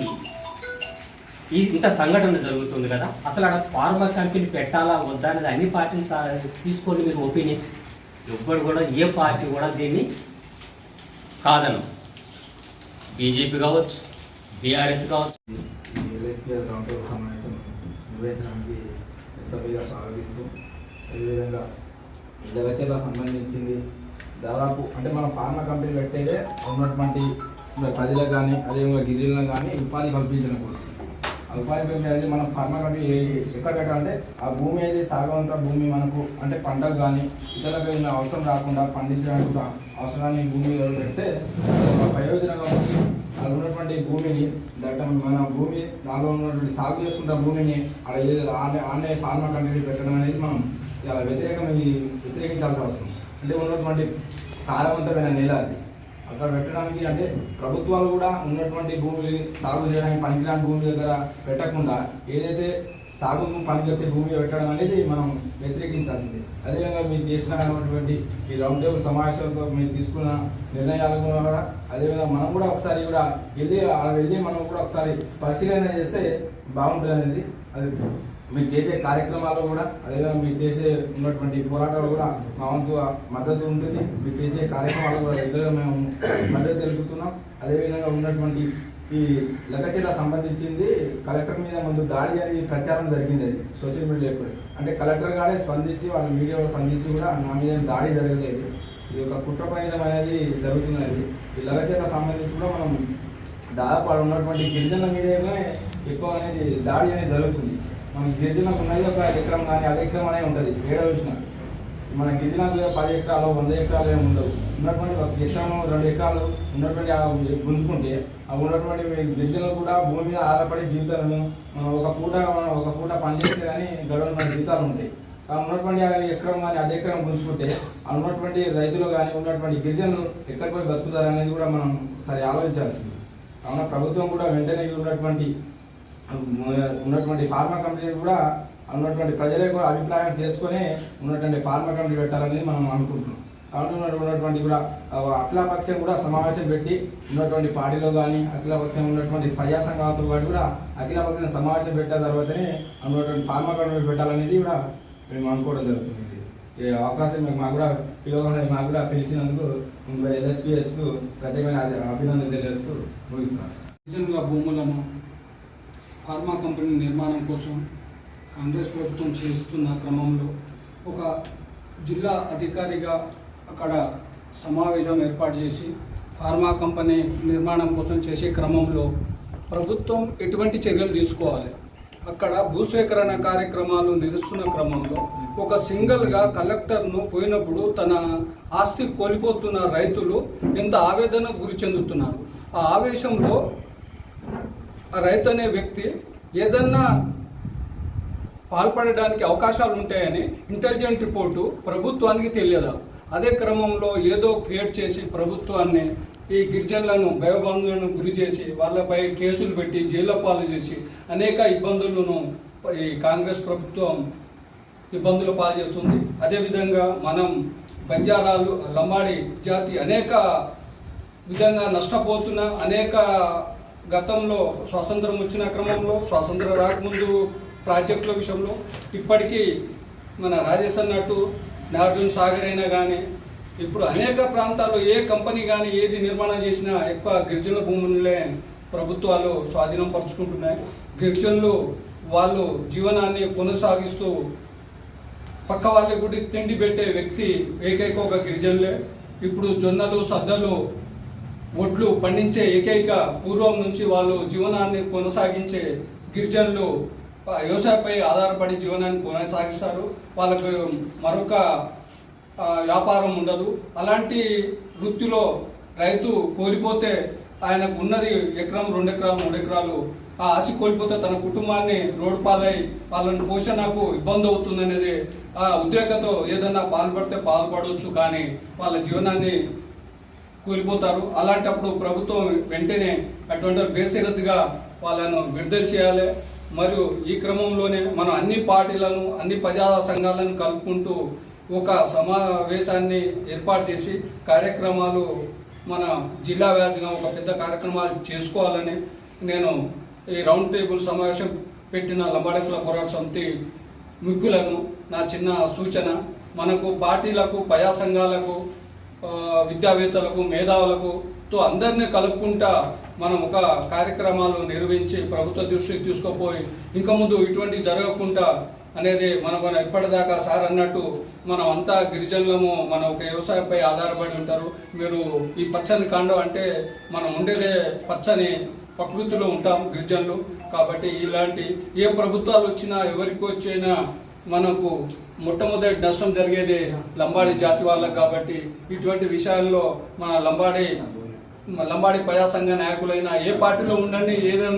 ఇంత సంఘటన జరుగుతుంది కదా, అసలు అక్కడ ఫార్మా కంపెనీ పెట్టాలా వద్దా అనేది అన్ని పార్టీలు తీసుకోండి మీరు ఒపీనియన్. ఎవ్వరు కూడా, ఏ పార్టీ కూడా దీన్ని కాదను. బీజేపీ కావచ్చు, బీఆర్ఎస్ కావచ్చు. నిర్వహించడానికి ఎస్ఎఫ్ఐగా స్వాగతిస్తూ, అదేవిధంగా జగత్యలో సంబంధించింది దాదాపు అంటే మనం ఫార్మా కంపెనీ పెట్టేదే ఉన్నటువంటి ప్రజలకు కానీ అదేవిధంగా గిరిజనులకు కానీ ఉపాధి కల్పించడం కోసం. ఆ ఉపాధి కల్పించేది మనం ఫార్మా కంపెనీ ఎక్కడ పెట్టాలంటే ఆ భూమి అయితే సాగవంత భూమి మనకు అంటే పంటకు కానీ ఇతరులకు ఏమైనా అవసరం రాకుండా పండించడానికి కూడా అవసరాన్ని భూమి పెడితే ప్రయోజనంగా ఉంటుంది. అక్కడ ఉన్నటువంటి భూమిని మన భూమి దానిలో ఉన్నటువంటి సాగు చేసుకుంటున్న భూమిని ఆడే ఫార్మా కంపెనీ పెట్టడం అనేది మనం ఇలా వ్యతిరేకించాల్సిన అవసరం. అంటే ఉన్నటువంటి సారవంతమైన నేల అది అక్కడ పెట్టడానికి, అంటే ప్రభుత్వాలు కూడా ఉన్నటువంటి భూమిని సాగు చేయడానికి పనికిరాని భూమి దగ్గర పెట్టకుండా ఏదైతే సాగుకు పనికి వచ్చే భూమి పెట్టడం అనేది మనం వ్యతిరేకించాల్సింది. అదేవిధంగా మీరు చేసినటువంటి ఈ రౌండ్ టేబుల్ సమావేశంతో మీరు తీసుకున్న నిర్ణయాలు కూడా అదేవిధంగా మనం కూడా ఒకసారి కూడా వెళ్ళి మనం కూడా ఒకసారి పరిశీలన చేస్తే బాగుంటుంది అనేది. అది మీరు చేసే కార్యక్రమాలు కూడా అదేవిధంగా మీరు చేసే ఉన్నటువంటి పోరాటాలు కూడా మా వంతు మద్దతు ఉంటుంది. మీరు చేసే కార్యక్రమాలు కూడా రెగ్యులర్గా మేము మద్దతు తెలుపుతున్నాం. అదేవిధంగా ఉన్నటువంటి ఈ లగచర్ల సంబంధించింది కలెక్టర్ మీద ముందు దాడి అని ప్రచారం జరిగింది. అది సోషల్ మీడియా ఎప్పుడు అంటే కలెక్టర్ గారే స్పందించి వాళ్ళ మీడియాలో స్పందించి కూడా నా మీద దాడి జరగలేదు. ఇది ఒక కుట్రపరిణం అనేది జరుగుతున్నది. ఈ లగచర్ల సంబంధించి కూడా మనం దాదాపు ఉన్నటువంటి గిరిజనుల మీదనే ఎక్కువ అనేది దాడి అనేది జరుగుతుంది. మన గిరిజనకు ఉన్నది ఒక ఎకరం కానీ అదే ఎకరం అనేది ఉంటుంది. ఏడవ విషయం మన గిరిజనకు 10 ఎకరాలు 100 ఎకరాలు ఏమి ఉండవు. ఉన్నటువంటి 1 ఎకరం 2 ఎకరాలు ఉన్నటువంటి గుంజుకుంటే అవి ఉన్నటువంటి గిరిజనులు కూడా భూమి మీద ఆధారపడే జీవితాలను ఒక పూట పనిచేస్తే కానీ గడవని జీవితాలు ఉంటాయి. ఉన్నటువంటి ఎకరం కానీ అదే ఎకరం గుంజుకుంటే ఉన్నటువంటి రైతులు కానీ ఉన్నటువంటి గిరిజనులు ఎక్కడికి పోయి బతుకుతారు అనేది కూడా మనం ఒకసారి ఆలోచించాల్సింది. కావున ప్రభుత్వం కూడా వెంటనే ఉన్నటువంటి ఫార్మా కంపెనీ కూడా ఉన్నటువంటి ప్రజలే కూడా అభిప్రాయం చేసుకొని ఉన్నటువంటి ఫార్మా కంపెనీ పెట్టాలనేది మనం అనుకుంటున్నాం. కాబట్టి ఉన్నటువంటి కూడా అఖిలపక్షం కూడా సమావేశం పెట్టి ఉన్నటువంటి పార్టీలో కానీ అఖిలపక్షం ఉన్నటువంటి ప్రజా సంఘాలతో పాటు కూడా అఖిలపక్షం సమావేశం పెట్టిన తర్వాతనే ఉన్నటువంటి ఫార్మా కంపెనీ పెట్టాలనేది కూడా మేము అనుకోవడం జరుగుతుంది. ఈ అవకాశం మాకు కూడా మాకు కూడా పిలిచినందుకు ఎల్ఎస్పిహెచ్కు ప్రత్యేకమైన అభినందనలు తెలియజేస్తూ ముగిస్తున్నాను. గిరిజనుల భూములను ఫార్మా కంపెనీ నిర్మాణం కోసం కాంగ్రెస్ ప్రభుత్వం చేస్తున్న క్రమంలో ఒక జిల్లా అధికారిగా అక్కడ సమావేశం ఏర్పాటు చేసి ఫార్మా కంపెనీ నిర్మాణం కోసం చేసే క్రమంలో ప్రభుత్వం ఎటువంటి చర్యలు తీసుకోవాలి, అక్కడ భూసేకరణ కార్యక్రమాలు నిలుస్తున్న క్రమంలో ఒక సింగిల్గా కలెక్టర్ను పోయినప్పుడు తన ఆస్తి కోల్పోతున్న రైతులు ఎంత ఆవేదన గురి చెందుతున్నారు. ఆ ఆవేశంలో ఆ రైతు అనే వ్యక్తి ఏదన్నా పాల్పడడానికి అవకాశాలు ఉంటాయని ఇంటెలిజెంట్ రిపోర్టు ప్రభుత్వానికి తెలియదు. అదే క్రమంలో ఏదో క్రియేట్ చేసి ప్రభుత్వాన్ని ఈ గిరిజనులను భయబంధులను గురి చేసి వాళ్ళపై కేసులు పెట్టి జైల్లో పాలు చేసి అనేక ఇబ్బందులను ఈ కాంగ్రెస్ ప్రభుత్వం ఇబ్బందులు పాలు చేస్తుంది. అదేవిధంగా మనం బంజారాలు లంబాడి జాతి అనేక విధంగా నష్టపోతున్న అనేక గతంలో స్వాతంత్రం వచ్చిన క్రమంలో స్వాతంత్రం రాకముందు ప్రాజెక్టుల విషయంలో ఇప్పటికీ మన రాజేష్ అన్నట్టు నాగార్జున సాగర్ అయినా కానీ ఇప్పుడు అనేక ప్రాంతాల్లో ఏ కంపెనీ కానీ ఏది నిర్మాణం చేసినా ఎక్కువ గిరిజనుల భూములనే ప్రభుత్వాలు స్వాధీనం పరుచుకుంటున్నాయి. గిరిజనులు వాళ్ళు జీవనాన్ని కొనసాగిస్తూ పక్క వాళ్ళ గుడి తిండి పెట్టే వ్యక్తి ఏకైక ఒక గిరిజనులే. ఇప్పుడు జొన్నలు సద్దలు ఒడ్లు పండించే ఏకైక పూర్వం నుంచి వాళ్ళు జీవనాన్ని కొనసాగించే గిరిజనులు వ్యవసాయంపై ఆధారపడి జీవనాన్ని కొనసాగిస్తారు. వాళ్ళకు మరొక వ్యాపారం ఉండదు. అలాంటి వృత్తిలో రైతు కోల్పోతే ఆయనకు ఉన్నది ఎకరం 2 ఎకరాలు 3 ఎకరాలు ఆ ఆశ కోల్పోతే తన కుటుంబాన్ని రోడ్డు పాలై వాళ్ళని పోషణకు ఇబ్బంది అవుతుందనేది ఆ ఉద్రేకతో ఏదన్నా పాల్పడవచ్చు, కానీ వాళ్ళ జీవనాన్ని కూలిపోతారు. అలాంటప్పుడు ప్రభుత్వం వెంటనే అటువంటి బేసిరద్దుగా వాళ్ళను విడుదల చేయాలి. మరియు ఈ క్రమంలోనే మనం అన్ని పార్టీలను అన్ని ప్రజా సంఘాలను కలుపుకుంటూ ఒక సమావేశాన్ని ఏర్పాటు చేసి కార్యక్రమాలు మన జిల్లా వ్యాప్తంగా ఒక పెద్ద కార్యక్రమాలు చేసుకోవాలని నేను ఈ రౌండ్ టేబుల్ సమావేశం పెట్టిన లంబాడి కుల పోరాట సమితి ముఖ్యులను నా చిన్న సూచన. మనకు పార్టీలకు ప్రజా సంఘాలకు విద్యావేత్తలకు మేధావులకు తో అందరినీ కలుపుకుంటా మనం ఒక కార్యక్రమాలు నిర్వహించి ప్రభుత్వ దృష్టికి తీసుకుపోయి ఇంకా ముందు ఇటువంటి జరగకుండా అనేది మనకు ఇప్పటిదాకా సార్ అన్నట్టు మనం అంతా గిరిజనులము మన ఒక వ్యవసాయంపై ఆధారపడి ఉంటారు. మీరు ఈ పచ్చని కాండం అంటే మనం ఉండేదే పచ్చని ప్రకృతిలో ఉంటాం గిరిజనులు. కాబట్టి ఇలాంటి ఏ ప్రభుత్వాలు వచ్చినా ఎవరికి వచ్చినా మనకు మొట్టమొదటి నష్టం జరిగేది లంబాడి జాతి వాళ్ళకు. కాబట్టి ఇటువంటి విషయాల్లో మన లంబాడి ప్రజా సంఘ నాయకులైనా ఏ పార్టీలో ఉండండి, ఏదైనా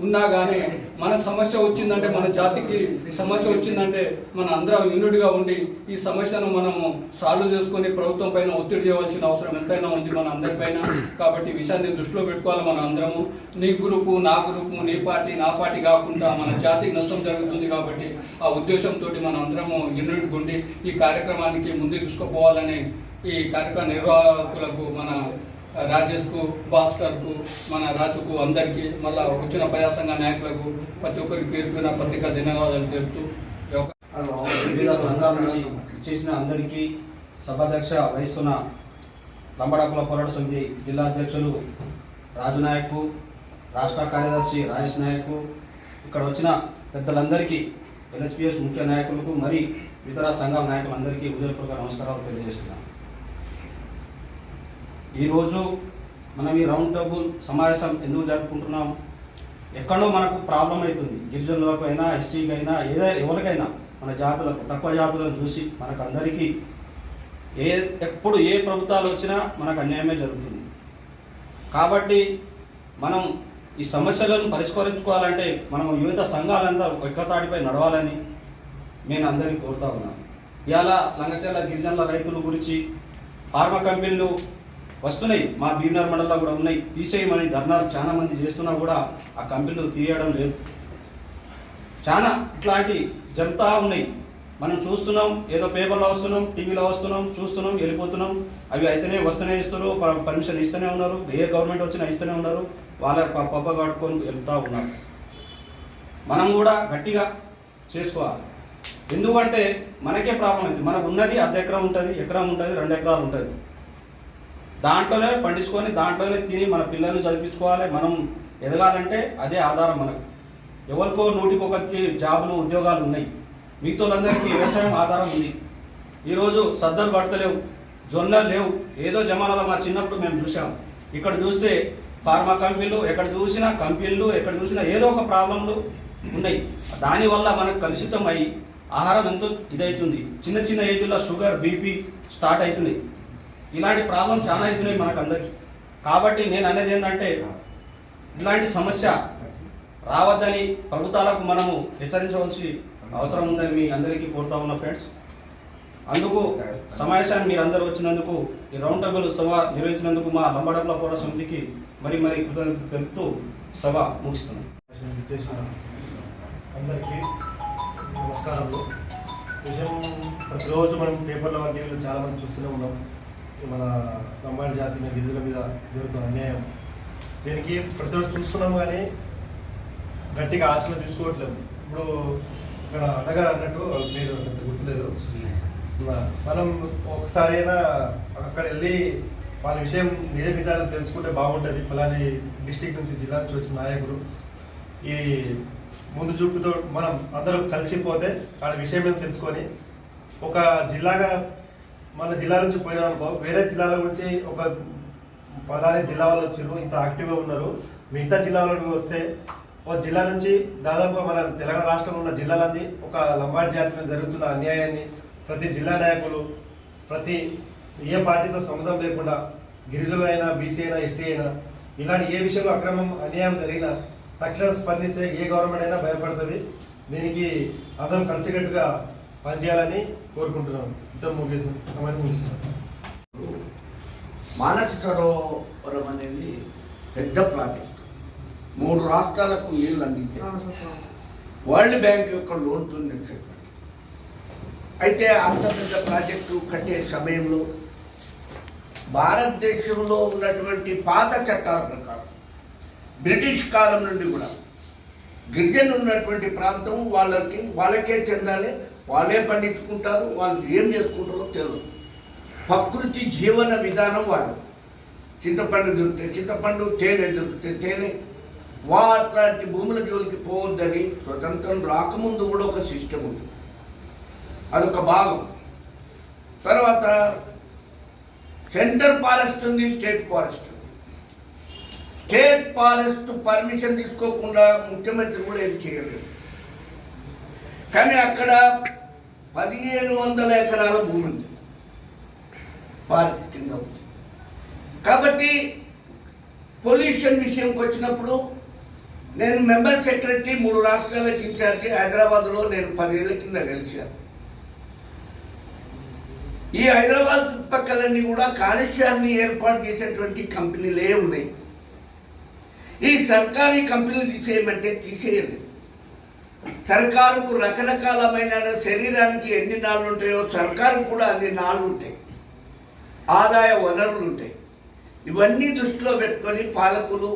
ఉన్నా కానీ మనకు సమస్య వచ్చిందంటే, మన జాతికి సమస్య వచ్చిందంటే మన అందరం యూనిట్గా ఉండి ఈ సమస్యను మనము సాల్వ్ చేసుకొని ప్రభుత్వం పైన ఒత్తిడి చేయవలసిన అవసరం ఎంతైనా ఉంది మన అందరిపైన. కాబట్టి ఈ విషయాన్ని దృష్టిలో పెట్టుకోవాలి. మన అందరము నీ గ్రూపు నా గ్రూపు, నీ పార్టీ నా పార్టీ కాకుండా మన జాతికి నష్టం జరుగుతుంది. కాబట్టి ఆ ఉద్దేశంతో మన అందరము యూనిట్గా ఉండి ఈ కార్యక్రమానికి ముందు తీసుకుపోవాలని ఈ కార్యక్రమ నిర్వాహకులకు మన రాజేష్కు, భాస్కర్కు, మన రాజుకు అందరికీ మళ్ళా వచ్చిన ప్రజా సంఘ నాయకులకు ప్రతి ఒక్కరికి పేరుపైన పత్రికా ధన్యవాదాలు తెలుపుతూ వివిధ సంఘాల నుంచి చేసిన అందరికీ సభాధ్యక్ష వహిస్తున్న లంబాడి కుల పోరాట సమితి జిల్లా అధ్యక్షులు రాజు నాయక్, రాష్ట్ర కార్యదర్శి రాజేష్ నాయక్, ఇక్కడ వచ్చిన పెద్దలందరికీ ఎల్ఎస్పిఎస్ ముఖ్య నాయకులకు మరి ఇతర సంఘాల నాయకులందరికీ హృదయపూర్వక నమస్కారాలు తెలియజేస్తున్నాను. ఈరోజు మనం ఈ రౌండ్ టేబుల్ సమావేశం ఎందుకు జరుపుకుంటున్నాం? ఎక్కడో మనకు ప్రాబ్లం అవుతుంది. గిరిజనులకు అయినా, ఎస్సీకి అయినా, ఎవరికైనా మన జాతులకు తక్కువ జాతులను చూసి మనకు అందరికీ ఎప్పుడు ఏ ప్రభుత్వాలు వచ్చినా మనకు అన్యాయమే జరుగుతుంది. కాబట్టి మనం ఈ సమస్యలను పరిష్కరించుకోవాలంటే మనం వివిధ సంఘాలంతా ఒక్కతాటిపై నడవాలని నేను అందరినీ కోరుతా ఉన్నాను. ఇవాళ లంగచర్ల గిరిజనుల రైతుల గురించి ఫార్మా కంపెనీలు వస్తున్నాయి, మా భీమనగర్ మండలంలో కూడా ఉన్నాయి. తీసేయమని ధర్నాలు చాలా మంది చేస్తున్నా కూడా ఆ కంపెనీలు తీయడం లేదు. చాలా ఇట్లాంటి జరుగుతూ ఉన్నాయి. మనం చూస్తున్నాం, ఏదో పేపర్లో వస్తున్నాం, టీవీలో వస్తున్నాం, చూస్తున్నాం, వెళ్ళిపోతున్నాం. అవి అయితేనే వస్తూనే ఇస్తారు, పర్మిషన్ ఇస్తూనే ఉన్నారు. ఏ గవర్నమెంట్ వచ్చినా ఇస్తూనే ఉన్నారు. వాళ్ళ పబ్బ కట్టుకొని వెళ్తూ ఉన్నారు. మనం కూడా గట్టిగా చేసుకోవాలి. ఎందుకంటే మనకే ప్రాబ్లం అవుతుంది. మనకు ఉన్నది అర్ధ ఎకరం ఉంటుంది, ఎకరం ఉంటుంది, 2 ఎకరాలు ఉంటుంది. దాంట్లోనే పండించుకొని దాంట్లోనే తిని మన పిల్లల్ని చదివించుకోవాలి. మనం ఎదగాలంటే అదే ఆధారం మనకు. ఎవరికో 100కి జాబులు ఉద్యోగాలు ఉన్నాయి, మిగతాలందరికీ వ్యవసాయం ఆధారం ఉంది. ఈరోజు సద్దలు పడతలేవు, జొన్నలు లేవు. ఏదో జమానాలో మా చిన్నప్పుడు మేము చూసాం. ఇక్కడ చూస్తే ఫార్మా కంపెనీలు, ఎక్కడ చూసినా కంపెనీలు, ఎక్కడ చూసినా ఏదో ఒక ప్రాబ్లంలు ఉన్నాయి. దానివల్ల మనకు కలుషితం అయ్యి ఆహారం ఎంతో ఇదవుతుంది. చిన్న చిన్న ఏజ్లో షుగర్, బీపీ స్టార్ట్ అవుతున్నాయి. ఇలాంటి ప్రాబ్లం చాలా అవుతున్నాయి మనకు అందరికీ. కాబట్టి నేను అనేది ఏంటంటే ఇలాంటి సమస్య రావద్దని ప్రభుత్వాలకు మనము హెచ్చరించవలసి అవసరం ఉందని మీ అందరికీ కోరుతా ఉన్నా ఫ్రెండ్స్. అందుకు సమావేశాన్ని మీరు అందరూ వచ్చినందుకు, ఈ రౌండ్ టేబుల్ సభ నిర్వహించినందుకు మా లంబాడకుల పోరాట సమితికి మరి కృతజ్ఞతలు తెలుపుతూ సభ ముగిస్తున్నాం. అందరికీ నమస్కారాలు. విషయం ప్రతిరోజు మనం పేపర్లో టీవీలో చాలామంది చూస్తూనే ఉన్నాం. మన లంబాడి జాతి మీద గిరిజనుల మీద జరుగుతున్న అన్యాయం దీనికి ప్రతిరోజు చూస్తున్నాం, కానీ గట్టిగా ఆశలు తీసుకోవట్లేదు. ఇప్పుడు ఇక్కడ అన్నగారు అన్నట్టు మీరు గుర్తులేదు, మనం ఒకసారి అయినా అక్కడ వెళ్ళి వాళ్ళ విషయం నిజాలు తెలుసుకుంటే బాగుంటుంది. ఫలాని డిస్టిక్ నుంచి, జిల్లా నుంచి వచ్చిన నాయకులు ఈ ముందు చూపుతో మనం అందరం కలిసిపోతే ఆ విషయం మీద తెలుసుకొని ఒక జిల్లాగా మన జిల్లా నుంచి పోయినామనుకో, వేరే జిల్లాల గురించి ఒక పలాని జిల్లా వాళ్ళు వచ్చారు, ఇంత యాక్టివ్గా ఉన్నారు, మిగతా జిల్లాలకు వస్తే ఒక జిల్లా నుంచి దాదాపుగా మన తెలంగాణ రాష్ట్రంలో ఉన్న జిల్లాలన్నీ ఒక లంబాడి జాతిలో జరుగుతున్న అన్యాయాన్ని ప్రతి జిల్లా నాయకులు, ప్రతి ఏ పార్టీతో సంబంధం లేకుండా గిరిజనులు అయినా, బీసీ అయినా, ఎస్టీ అయినా, ఇలాంటి ఏ విషయంలో అక్రమం అన్యాయం జరిగినా తక్షణం స్పందిస్తే ఏ గవర్నమెంట్ అయినా భయపడుతుంది. దీనికి అందరం కలిసికట్టుగా పనిచేయాలని కోరుకుంటున్నాం. ఇంత ముగిసి సమయం ముగిస్తున్నాం. మానస సరోవరం అనేది పెద్ద ప్రాజెక్ట్, 3 రాష్ట్రాలకు నీళ్లు అందించే వరల్డ్ బ్యాంక్ యొక్క లోన్తో నిర్మించారు. అయితే అంత పెద్ద ప్రాజెక్టు కట్టే సమయంలో భారతదేశంలో ఉన్నటువంటి పాత చట్టాల ప్రకారం బ్రిటిష్ కాలం నుండి కూడా గిరిజనులు ఉన్నటువంటి ప్రాంతం వాళ్ళకే చెందాలి, వాళ్ళే పండించుకుంటారు, వాళ్ళు ఏం చేసుకుంటారో తెలియదు. ప్రకృతి జీవన విధానం వాళ్ళు. చింతపండు దొరికితే చింతపండు, తేనె దొరికితే తేనె, వాట్లాంటి భూముల జోలికి పోవద్దని స్వతంత్రం రాకముందు కూడా ఒక సిస్టమ్ ఉంది, అదొక భాగం. తర్వాత సెంటర్ ఫారెస్ట్ ఉంది, state forest. State forest permission తీసుకోకుండా ముఖ్యమంత్రి కూడా ఏం చేయలేదు. కానీ అక్కడ 1500 ఎకరాల భూమి ఉంది, ఫారెస్ట్ కింద ఉంది. కాబట్టి పొల్యూషన్ విషయంకి వచ్చినప్పుడు నేను మెంబర్ సెక్రటరీ 3 రాష్ట్రాలకు ఇన్ఛార్జి, హైదరాబాద్లో నేను 10 ఏళ్ల కింద గెలిచాను. ఈ హైదరాబాద్ చుట్టుపక్కలన్నీ కూడా కాలుష్యాన్ని ఏర్పాటు చేసేటువంటి కంపెనీలే ఉన్నాయి. ఈ సర్కారీ కంపెనీలు తీసేయమంటే తీసేయలేదు. సర్కారుకు రకరకాలమైన శరీరానికి ఎన్ని నాళ్ళు ఉంటాయో సర్కారుకు కూడా అన్ని నాళ్ళు ఉంటాయి, ఆదాయ వనరులు ఉంటాయి. ఇవన్నీ దృష్టిలో పెట్టుకొని పాలకులు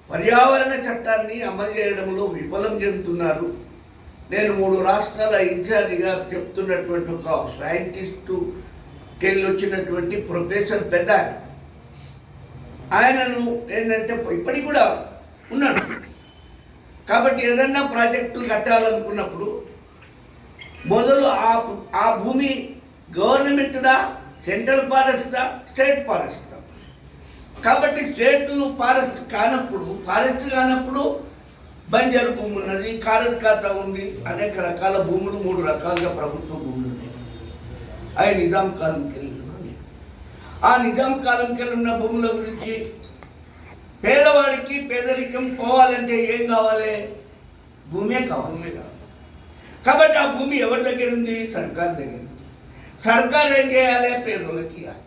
పర్యావరణ చట్టాన్ని అమలు చేయడంలో విఫలం చెందుతున్నారు. నేను 3 రాష్ట్రాల ఇన్ఛార్జిగా చెప్తున్నటువంటి ఒక సైంటిస్టుకి వెళ్ళి వచ్చినటువంటి ప్రొఫెసర్ పెద్ద ఆయనను ఏంటంటే ఇప్పటికి కూడా ఉన్నాడు. కాబట్టి ఏదన్నా ప్రాజెక్టు కట్టాలనుకున్నప్పుడు మొదలు ఆ భూమి గవర్నమెంట్దా, సెంట్రల్ ఫారెస్ట్దా, స్టేట్ ఫారెస్ట్దా. కాబట్టి స్టేట్ ఫారెస్ట్ కానప్పుడు బంజరు భూమి ఉన్నది, కారజ్ ఖాతా ఉంది, అనేక రకాల భూములు 3 రకాలుగా ప్రభుత్వ భూములు ఉన్నాయి. అవి నిజాం కాలంకి వెళ్ళి ఆ నిజాం కాలంకి ఉన్న భూముల గురించి పేదవాడికి పేదరికం పోవాలంటే ఏం కావాలి? భూమే కావాలి. కాబట్టి ఆ భూమి ఎవరి దగ్గర ఉంది? సర్కార్ దగ్గర ఉంది. సర్కార్ ఏం చేయాలి? పేదోళ్ళకి ఇవ్వాలి.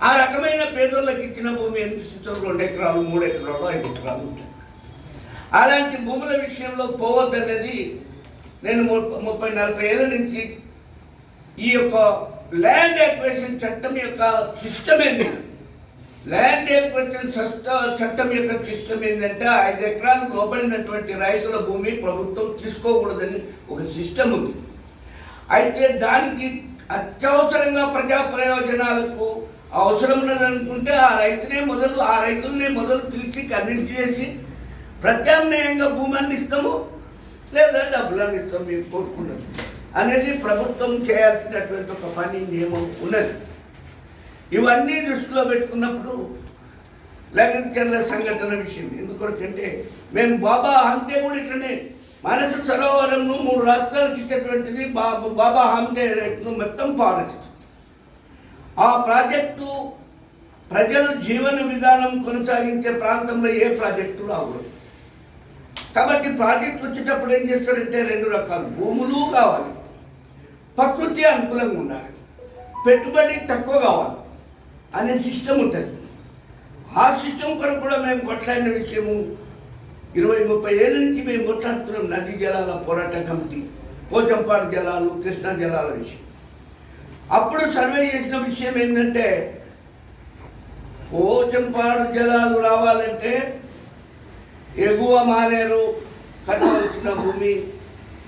ఆ రకమైన పేదోళ్ళకి ఇచ్చిన భూమి ఎంత ఇస్తాం? 2 ఎకరాలు, 3 ఎకరాలు, 5 ఎకరాలు ఉంటాయి. అలాంటి భూముల విషయంలో పోవద్దనేది నేను 30-40 ఏళ్ళ నుంచి ఈ యొక్క ల్యాండ్ ఎక్విజిషన్ చట్టం యొక్క సిస్టమ్ ఏంటి? ల్యాండ్ ఎక్విజిషన్ చట్టం యొక్క సిస్టమ్ ఏంటంటే 5 ఎకరాలు లోబడినటువంటి రైతుల భూమి ప్రభుత్వం తీసుకోకూడదని ఒక సిస్టమ్ ఉంది. అయితే దానికి అత్యవసరంగా ప్రజా ప్రయోజనాలకు అవసరం ఉన్నదనుకుంటే ఆ రైతుల్నే మొదలు పిలిచి కన్విన్స్ చేసి ప్రత్యామ్నాయంగా భూమి అందిస్తాము, లేదా డబ్బులు అందిస్తాము, మేము కోరుకున్నాము అనేది ప్రభుత్వం చేయాల్సినటువంటి ఒక పని నియమం ఉన్నది. ఇవన్నీ దృష్టిలో పెట్టుకున్నప్పుడు లగన్చర్ల సంఘటన విషయం ఎందుకంటే మేము బాబా హంటే కూడా ఇట్లనే మానస సరోవరంను 3 రాష్ట్రాలకు ఇచ్చేటువంటిది బాబా హంటే మొత్తం ఫారెస్ట్. ఆ ప్రాజెక్టు ప్రజలు జీవన విధానం కొనసాగించే ప్రాంతంలో ఏ ప్రాజెక్టు రాకూడదు. కాబట్టి ప్రాజెక్టు వచ్చేటప్పుడు ఏం చేస్తారంటే 2 రకాలు భూములు కావాలి, ప్రకృతి అనుకూలంగా ఉండాలి. పెట్టుబడి తక్కువ కావాలి అనే సిస్టమ్ ఉంటుంది. ఆ సిస్టమ్ కొరకు కూడా మేము కొట్లాడిన విషయము 20-30 ఏళ్ళ నుంచి మేము కొట్లాడుతున్నాం. నదీ జలాల పోరాట కమిటీ, పోచంపాడు జలాలు, కృష్ణా జలాల విషయం. అప్పుడు సర్వే చేసిన విషయం ఏంటంటే పోచంపాడు జలాలు రావాలంటే ఎగువ మానేరు కట్టవలసిన భూమి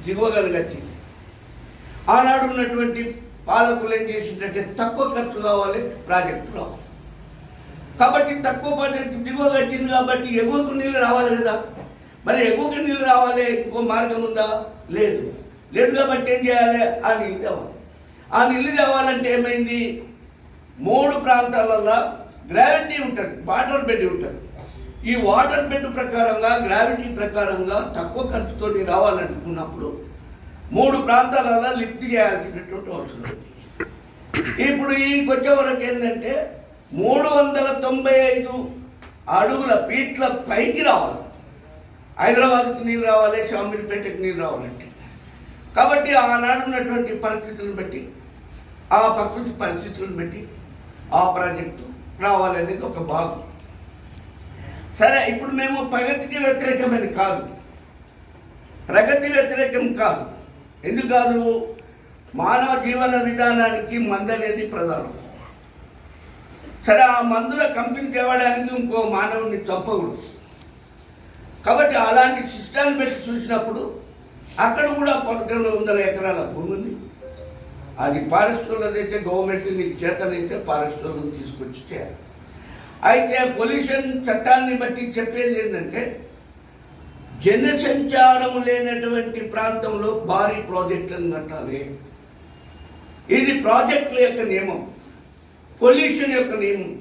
దిగువగలు కట్టింది. ఆనాడు ఉన్నటువంటి పాలకులు ఏం చేసిందంటే తక్కువ ఖర్చు కావాలి, ప్రాజెక్టు రావాలి. కాబట్టి తక్కువ ప్రాజెక్టు దిగువ కట్టింది కాబట్టి ఎగువకు నీళ్ళు రావాలి కదా. మరి ఎగువకు నీళ్ళు రావాలి, ఇంకో మార్గం ఉందా? లేదు. కాబట్టి ఏం చేయాలి? ఆ నీళ్ళు తేవాలి. ఆ నీళ్ళు తేవాలంటే ఏమైంది? 3 ప్రాంతాలలో గ్రావిటీ ఉంటుంది, వాటర్ బెడ్ ఉంటుంది. ఈ వాటర్ బెడ్ ప్రకారంగా, గ్రావిటీ ప్రకారంగా తక్కువ ఖర్చుతో రావాలనుకున్నప్పుడు 3 ప్రాంతాలలో లిఫ్ట్ చేయాల్సినటువంటి అవసరం ఉంది. ఇప్పుడు ఈయనకి వచ్చే వరకు ఏంటంటే 395 అడుగుల ఫీట్ల పైకి రావాలి. హైదరాబాద్కి నీళ్ళు రావాలి, షామీర్పేటకి నీళ్ళు రావాలంటే. కాబట్టి ఆనాడు ఉన్నటువంటి పరిస్థితులను బట్టి, ఆ ప్రకృతి పరిస్థితులను బట్టి ఆ ప్రాజెక్టు రావాలనేది ఒక భాగం. సరే, ఇప్పుడు మేము ప్రగతికి వ్యతిరేకమని కాదు, ప్రగతి వ్యతిరేకం కాదు. ఎందుకు కాదు? మానవ జీవన విధానానికి మందు అనేది ప్రధానం. సరే, ఆ మందుల కంపెనీ తేవడానికి ఇంకో మానవుని చంపకూడదు. కాబట్టి అలాంటి సిస్టాన్ని పెట్టి చూసినప్పుడు అక్కడ కూడా 1100 ఎకరాల భూమి ఉంది. అది ఫారెస్టులదైతే గవర్నమెంట్ నీకు చేతనైతే ఫారెస్టులను తీసుకొచ్చి చేయాలి. అయితే పొల్యూషన్ చట్టాన్ని బట్టి చెప్పేది ఏంటంటే జనసంచారం లేనటువంటి ప్రాంతంలో భారీ ప్రాజెక్టులను కట్టాలి. ఇది ప్రాజెక్టుల యొక్క నియమం, పొల్యూషన్ యొక్క నియమం.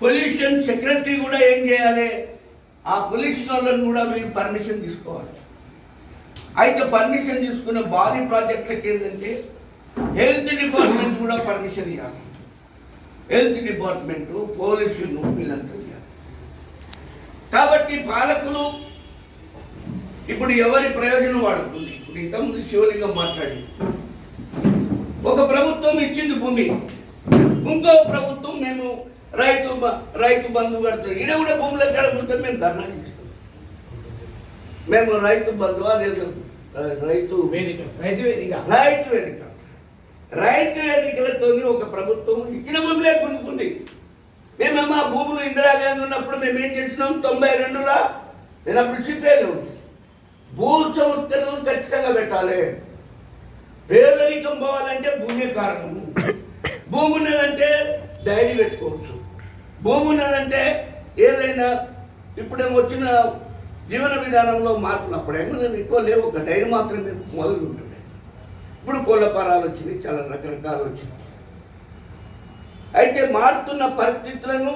పొల్యూషన్ సెక్రటరీ కూడా ఏం చేయాలి? ఆ పొల్యూషన్ వాళ్ళని కూడా మీరు పర్మిషన్ తీసుకోవాలి. అయితే పర్మిషన్ తీసుకున్న భారీ ప్రాజెక్టులకి ఏంటంటే హెల్త్ డిపార్ట్మెంట్ కూడా పర్మిషన్ ఇవ్వాలి. హెల్త్ డిపార్ట్మెంటు, పొల్యూషన్ వీళ్ళంతా ఇవ్వాలి. కాబట్టి పాలకులు ఇప్పుడు ఎవరి ప్రయోజనం వాడుతుంది? ఇప్పుడు ఇంతకుముందు శివలింగం మాట్లాడి ఒక ప్రభుత్వం ఇచ్చింది భూమి, ఇంకో ప్రభుత్వం మేము రైతు బంధు కడుతున్నాం. ఈడ కూడా భూములు కడుతుంటే మేము ధర్నా చేస్తాం. మేము రైతు బంధు, అదే రైతు వేదికలతో ఒక ప్రభుత్వం ఇచ్చిన భూములే కొనుక్కుంది. మేమేమో ఆ భూములు ఇందిరాగాంధీ ఉన్నప్పుడు మేమేం చేసినాం? 92లో నేను అప్పుడు సిపిఐలో ఉంది. భూ సంస్కరణలు ఖచ్చితంగా పెట్టాలి. పేదరికం పోవాలంటే భూమి కారణము. భూమి ఉన్నదంటే డైరీ పెట్టుకోవచ్చు. భూమి ఉన్నదంటే ఏదైనా ఇప్పుడేమో వచ్చిన జీవన విధానంలో మార్పులు, అప్పుడేమో ఎక్కువ లేవు, ఒక డైరీ మాత్రమే మొదలు ఉంటుండే. ఇప్పుడు కోళ్ళ ఫారాలు వచ్చినాయి, చాలా రకరకాలు వచ్చినాయి. అయితే మారుతున్న పరిస్థితులను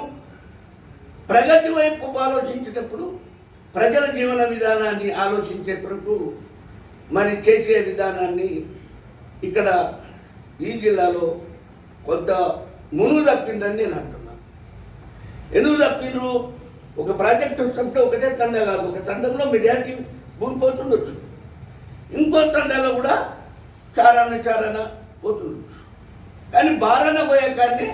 ప్రగతి వైపు ఆలోచించేటప్పుడు ప్రజల జీవన విధానాన్ని ఆలోచించే కొరకు మరి చేసే విధానాన్ని ఇక్కడ ఈ జిల్లాలో కొంత మునుగు తప్పిందని నేను అంటున్నాను. ఎందుకు తప్పిండ్రు? ఒక ప్రాజెక్ట్ వస్తుంటే ఒకటే తండ కాదు, ఒక తండంలో మెజార్టీ భూమి పోతుండొచ్చు, ఇంకో తండాలో కూడా చారాన పోతుండొచ్చు. కానీ బారాన పోయే కానీ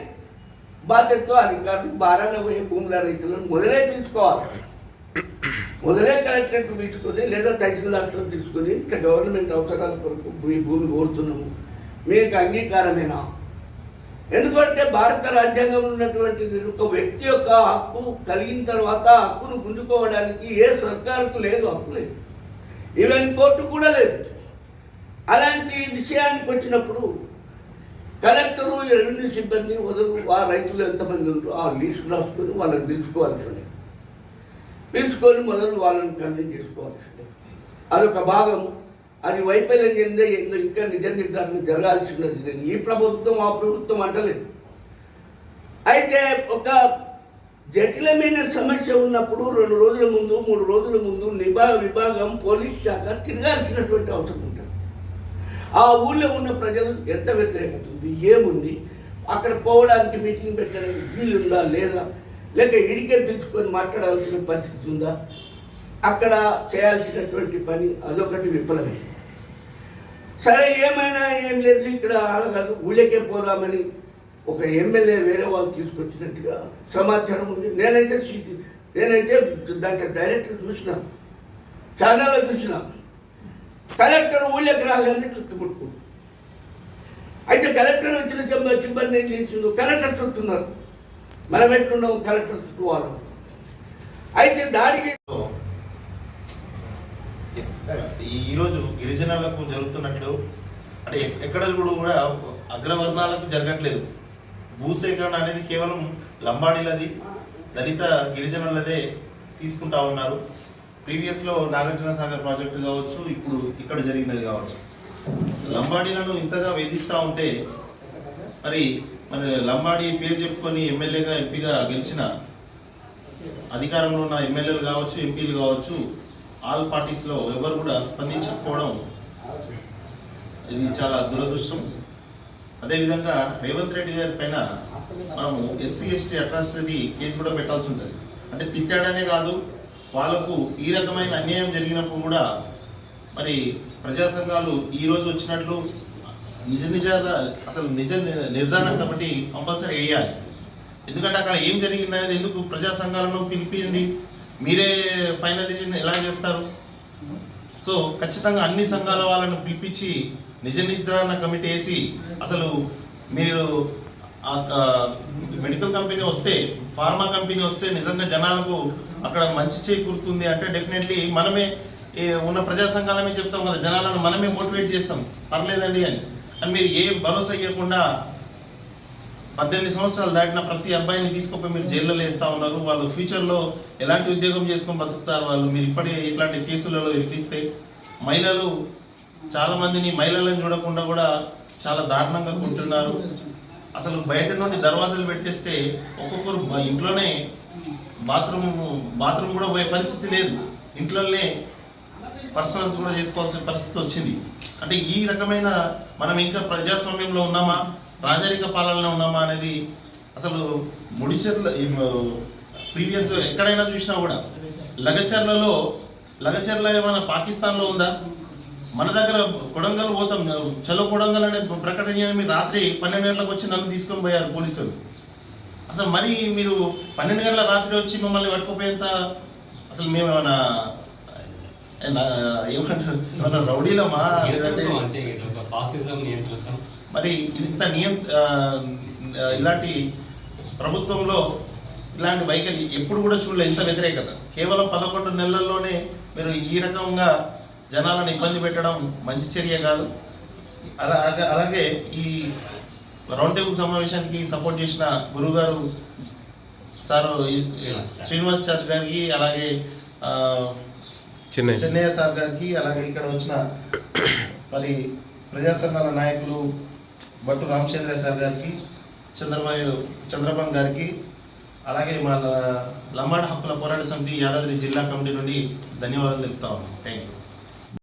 బాధ్యతతో అధికారులు బారాన పోయే భూముల రైతులను మొదలే పిలుచుకోవాలి. మొదలే కలెక్టరేట్ పిలుచుకొని లేదా తహసీల్దార్తో తీసుకొని ఇంకా గవర్నమెంట్ అవసరాల కొరకు మీ భూమి కోరుతున్నాము, మీకు అంగీకారమేనా? ఎందుకంటే భారత రాజ్యాంగంలో ఉన్నటువంటిది ఒక వ్యక్తి యొక్క హక్కు కలిగిన తర్వాత హక్కును గుంజుకోవడానికి ఏ సర్కారుకు లేదు, హక్కు లేదు, ఈవెన్ కోర్టు కూడా లేదు. అలాంటి విషయానికి వచ్చినప్పుడు కలెక్టరు, రెవెన్యూ సిబ్బంది ఆ రైతులు ఎంతమంది ఉంటారో ఆ లిస్టు రాసుకొని వాళ్ళని పిలుచుకోవాల్సి ఉండేది. పిలుచుకొని మొదలు వాళ్ళని కన్విన్స్ చేసుకోవాల్సి ఉండేది. అదొక భాగం. అది వైఫల్యం చెందే ఇంకా నిజ నిర్ధారణ జరగాల్సి ఉన్నది. నేను ఈ ప్రభుత్వం ఆ ప్రభుత్వం అంటలేదు. అయితే ఒక జటిలమైన సమస్య ఉన్నప్పుడు 2 రోజుల ముందు 3 రోజుల ముందు విభాగం పోలీస్ శాఖ తిరగాల్సినటువంటి అవసరం ఉంటుంది. ఆ ఊళ్ళో ఉన్న ప్రజలు ఎంత వ్యతిరేకత ఉంది, ఏముంది, అక్కడ పోవడానికి మీటింగ్ పెట్టడానికి వీలుందా లేదా, లేక ఇడికే పిలుచుకొని మాట్లాడాల్సిన పరిస్థితి ఉందా, అక్కడ చేయాల్సినటువంటి పని అదొకటి విఫలమే. సరే ఏమైనా ఏం లేదు, ఇక్కడ ఆడగలదు ఊళ్ళకే పోదామని ఒక ఎమ్మెల్యే వేరే వాళ్ళు తీసుకొచ్చినట్టుగా సమాచారం ఉంది. నేనైతే దాంట్లో డైరెక్ట్ చూసిన, ఛానల్లో చూసిన. కలెక్టర్ ఊళ్ళకి రాగానే చుట్టుముట్టుకుంది. అయితే కలెక్టర్ వచ్చిన సిబ్బంది ఏం చేసిండు, కలెక్టర్ చుట్టున్నారు. మనం ఎట్లున్నాం కలెక్టర్ చుట్టూ వాళ్ళు. అయితే దానికి ఈరోజు గిరిజనులకు జరుగుతున్నట్టు అంటే ఎక్కడ కూడా అగ్రవర్ణాలకు జరగట్లేదు. భూసేకరణ అనేది కేవలం లంబాడీలది, దళిత గిరిజనులదే తీసుకుంటా ఉన్నారు. ప్రీవియస్లో నాగార్జున సాగర్ ప్రాజెక్టు కావచ్చు, ఇప్పుడు ఇక్కడ జరిగినది కావచ్చు. లంబాడీలను ఇంతగా వేధిస్తూ ఉంటే మరి లంబాడీ పేరు చెప్పుకొని ఎమ్మెల్యేగా ఎంపీగా గెలిచిన అధికారంలో ఉన్న ఎమ్మెల్యేలు కావచ్చు, ఎంపీలు కావచ్చు, ఆల్ పార్టీస్లో ఎవరు కూడా స్పందించకపోవడం ఇది చాలా దురదృష్టం. అదేవిధంగా రేవంత్ రెడ్డి గారి పైన మనము ఎస్సీ ఎస్టీ అట్రాసిటీ కేసు కూడా పెట్టాల్సి ఉంటుంది. అంటే తిట్టాడనే కాదు, వాళ్ళకు ఈ రకమైన అన్యాయం జరిగినప్పుడు కూడా మరి ప్రజా సంఘాలు ఈరోజు వచ్చినట్లు నిజ నిర్ధారణ కమిటీ కంపల్సరీ వేయాలి. ఎందుకంటే అక్కడ ఏం జరిగిందనేది ఎందుకు ప్రజా సంఘాలను పిలిపిండి మీరే ఫైనల్ డిసిజన్ ఎలా చేస్తారు? సో ఖచ్చితంగా అన్ని సంఘాల వాళ్ళను పిలిపించి నిజ నిర్ధారణ కమిటీ వేసి అసలు మీరు మెడికల్ కంపెనీ వస్తే, ఫార్మా కంపెనీ వస్తే నిజంగా జనాలకు అక్కడ మంచి చేకూరుతుంది అంటే డెఫినెట్లీ మనమే ఉన్న ప్రజా సంఘాలమే చెప్తాం కదా, జనాలను మనమే మోటివేట్ చేస్తాం పర్లేదండి అని. అని మీరు ఏ భరోసా ఇవ్వకుండా 18 సంవత్సరాలు దాటిన ప్రతి అబ్బాయిని తీసుకుపోయి మీరు జైల్లో వేస్తూ ఉన్నారు. వాళ్ళు ఫ్యూచర్లో ఎలాంటి ఉద్యోగం చేసుకొని బతుకుతారు వాళ్ళు? మీరు ఇప్పటికే ఇట్లాంటి కేసులలో ఇరికిస్తే మహిళలు చాలామందిని మహిళలను చూడకుండా కూడా చాలా దారుణంగా కొంటున్నారు. అసలు బయట నుండి దర్వాజాలు పెట్టేస్తే ఒక్కొక్కరు ఇంట్లోనే బాత్రూమ్ కూడా పోయే పరిస్థితి లేదు, ఇంట్లోనే పర్సనల్స్ కూడా చేసుకోవాల్సిన పరిస్థితి వచ్చింది. అంటే ఈ రకమైన మనం ఇంకా ప్రజాస్వామ్యంలో ఉన్నామా, రాజరిక పాలనలో ఉన్నామా అనేది అసలు ముడిచెర్ల ప్రీవియస్ ఎక్కడైనా చూసినా కూడా లగచర్ల ఏమైనా పాకిస్తాన్లో ఉందా? మన దగ్గర కొడంగల్ పోతాం, చలో కొడంగల్ అనే ప్రకటన మీరు రాత్రి 12 గంటలకు వచ్చి నన్ను తీసుకొని పోయారు పోలీసులు. అసలు మరి మీరు 12 గంటల రాత్రి వచ్చి మమ్మల్ని పట్టుకుపోయేంత అసలు మేమేమన్నా ఏమన్నా రౌడీలమా? లేదంటే మరి ఇంత ఇలాంటి ప్రభుత్వంలో ఇలాంటి వైఖరి ఎప్పుడు కూడా చూడలేదు. ఇంత వ్యతిరేకత కేవలం 11 నెలల్లోనే మీరు ఈ రకంగా జనాలను ఇబ్బంది పెట్టడం మంచి చర్య కాదు. అలాగే ఈ రౌండ్ టేబుల్ సమావేశానికి సపోర్ట్ చేసిన గురుగారు సార్ శ్రీనివాస్ చార్జ్ గారికి, అలాగే చెన్నయ్య సార్ గారికి, అలాగే ఇక్కడ వచ్చిన మరి ప్రజా సంఘాల నాయకులు భట్టు రామచంద్ర సార్ గారికి, చంద్రబాబు గారికి, అలాగే మన లంబాడ హక్కుల పోరాట సమితి యాదాద్రి జిల్లా కమిటీ నుండి ధన్యవాదాలు తెలుపుతా ఉన్నాం. Thank you.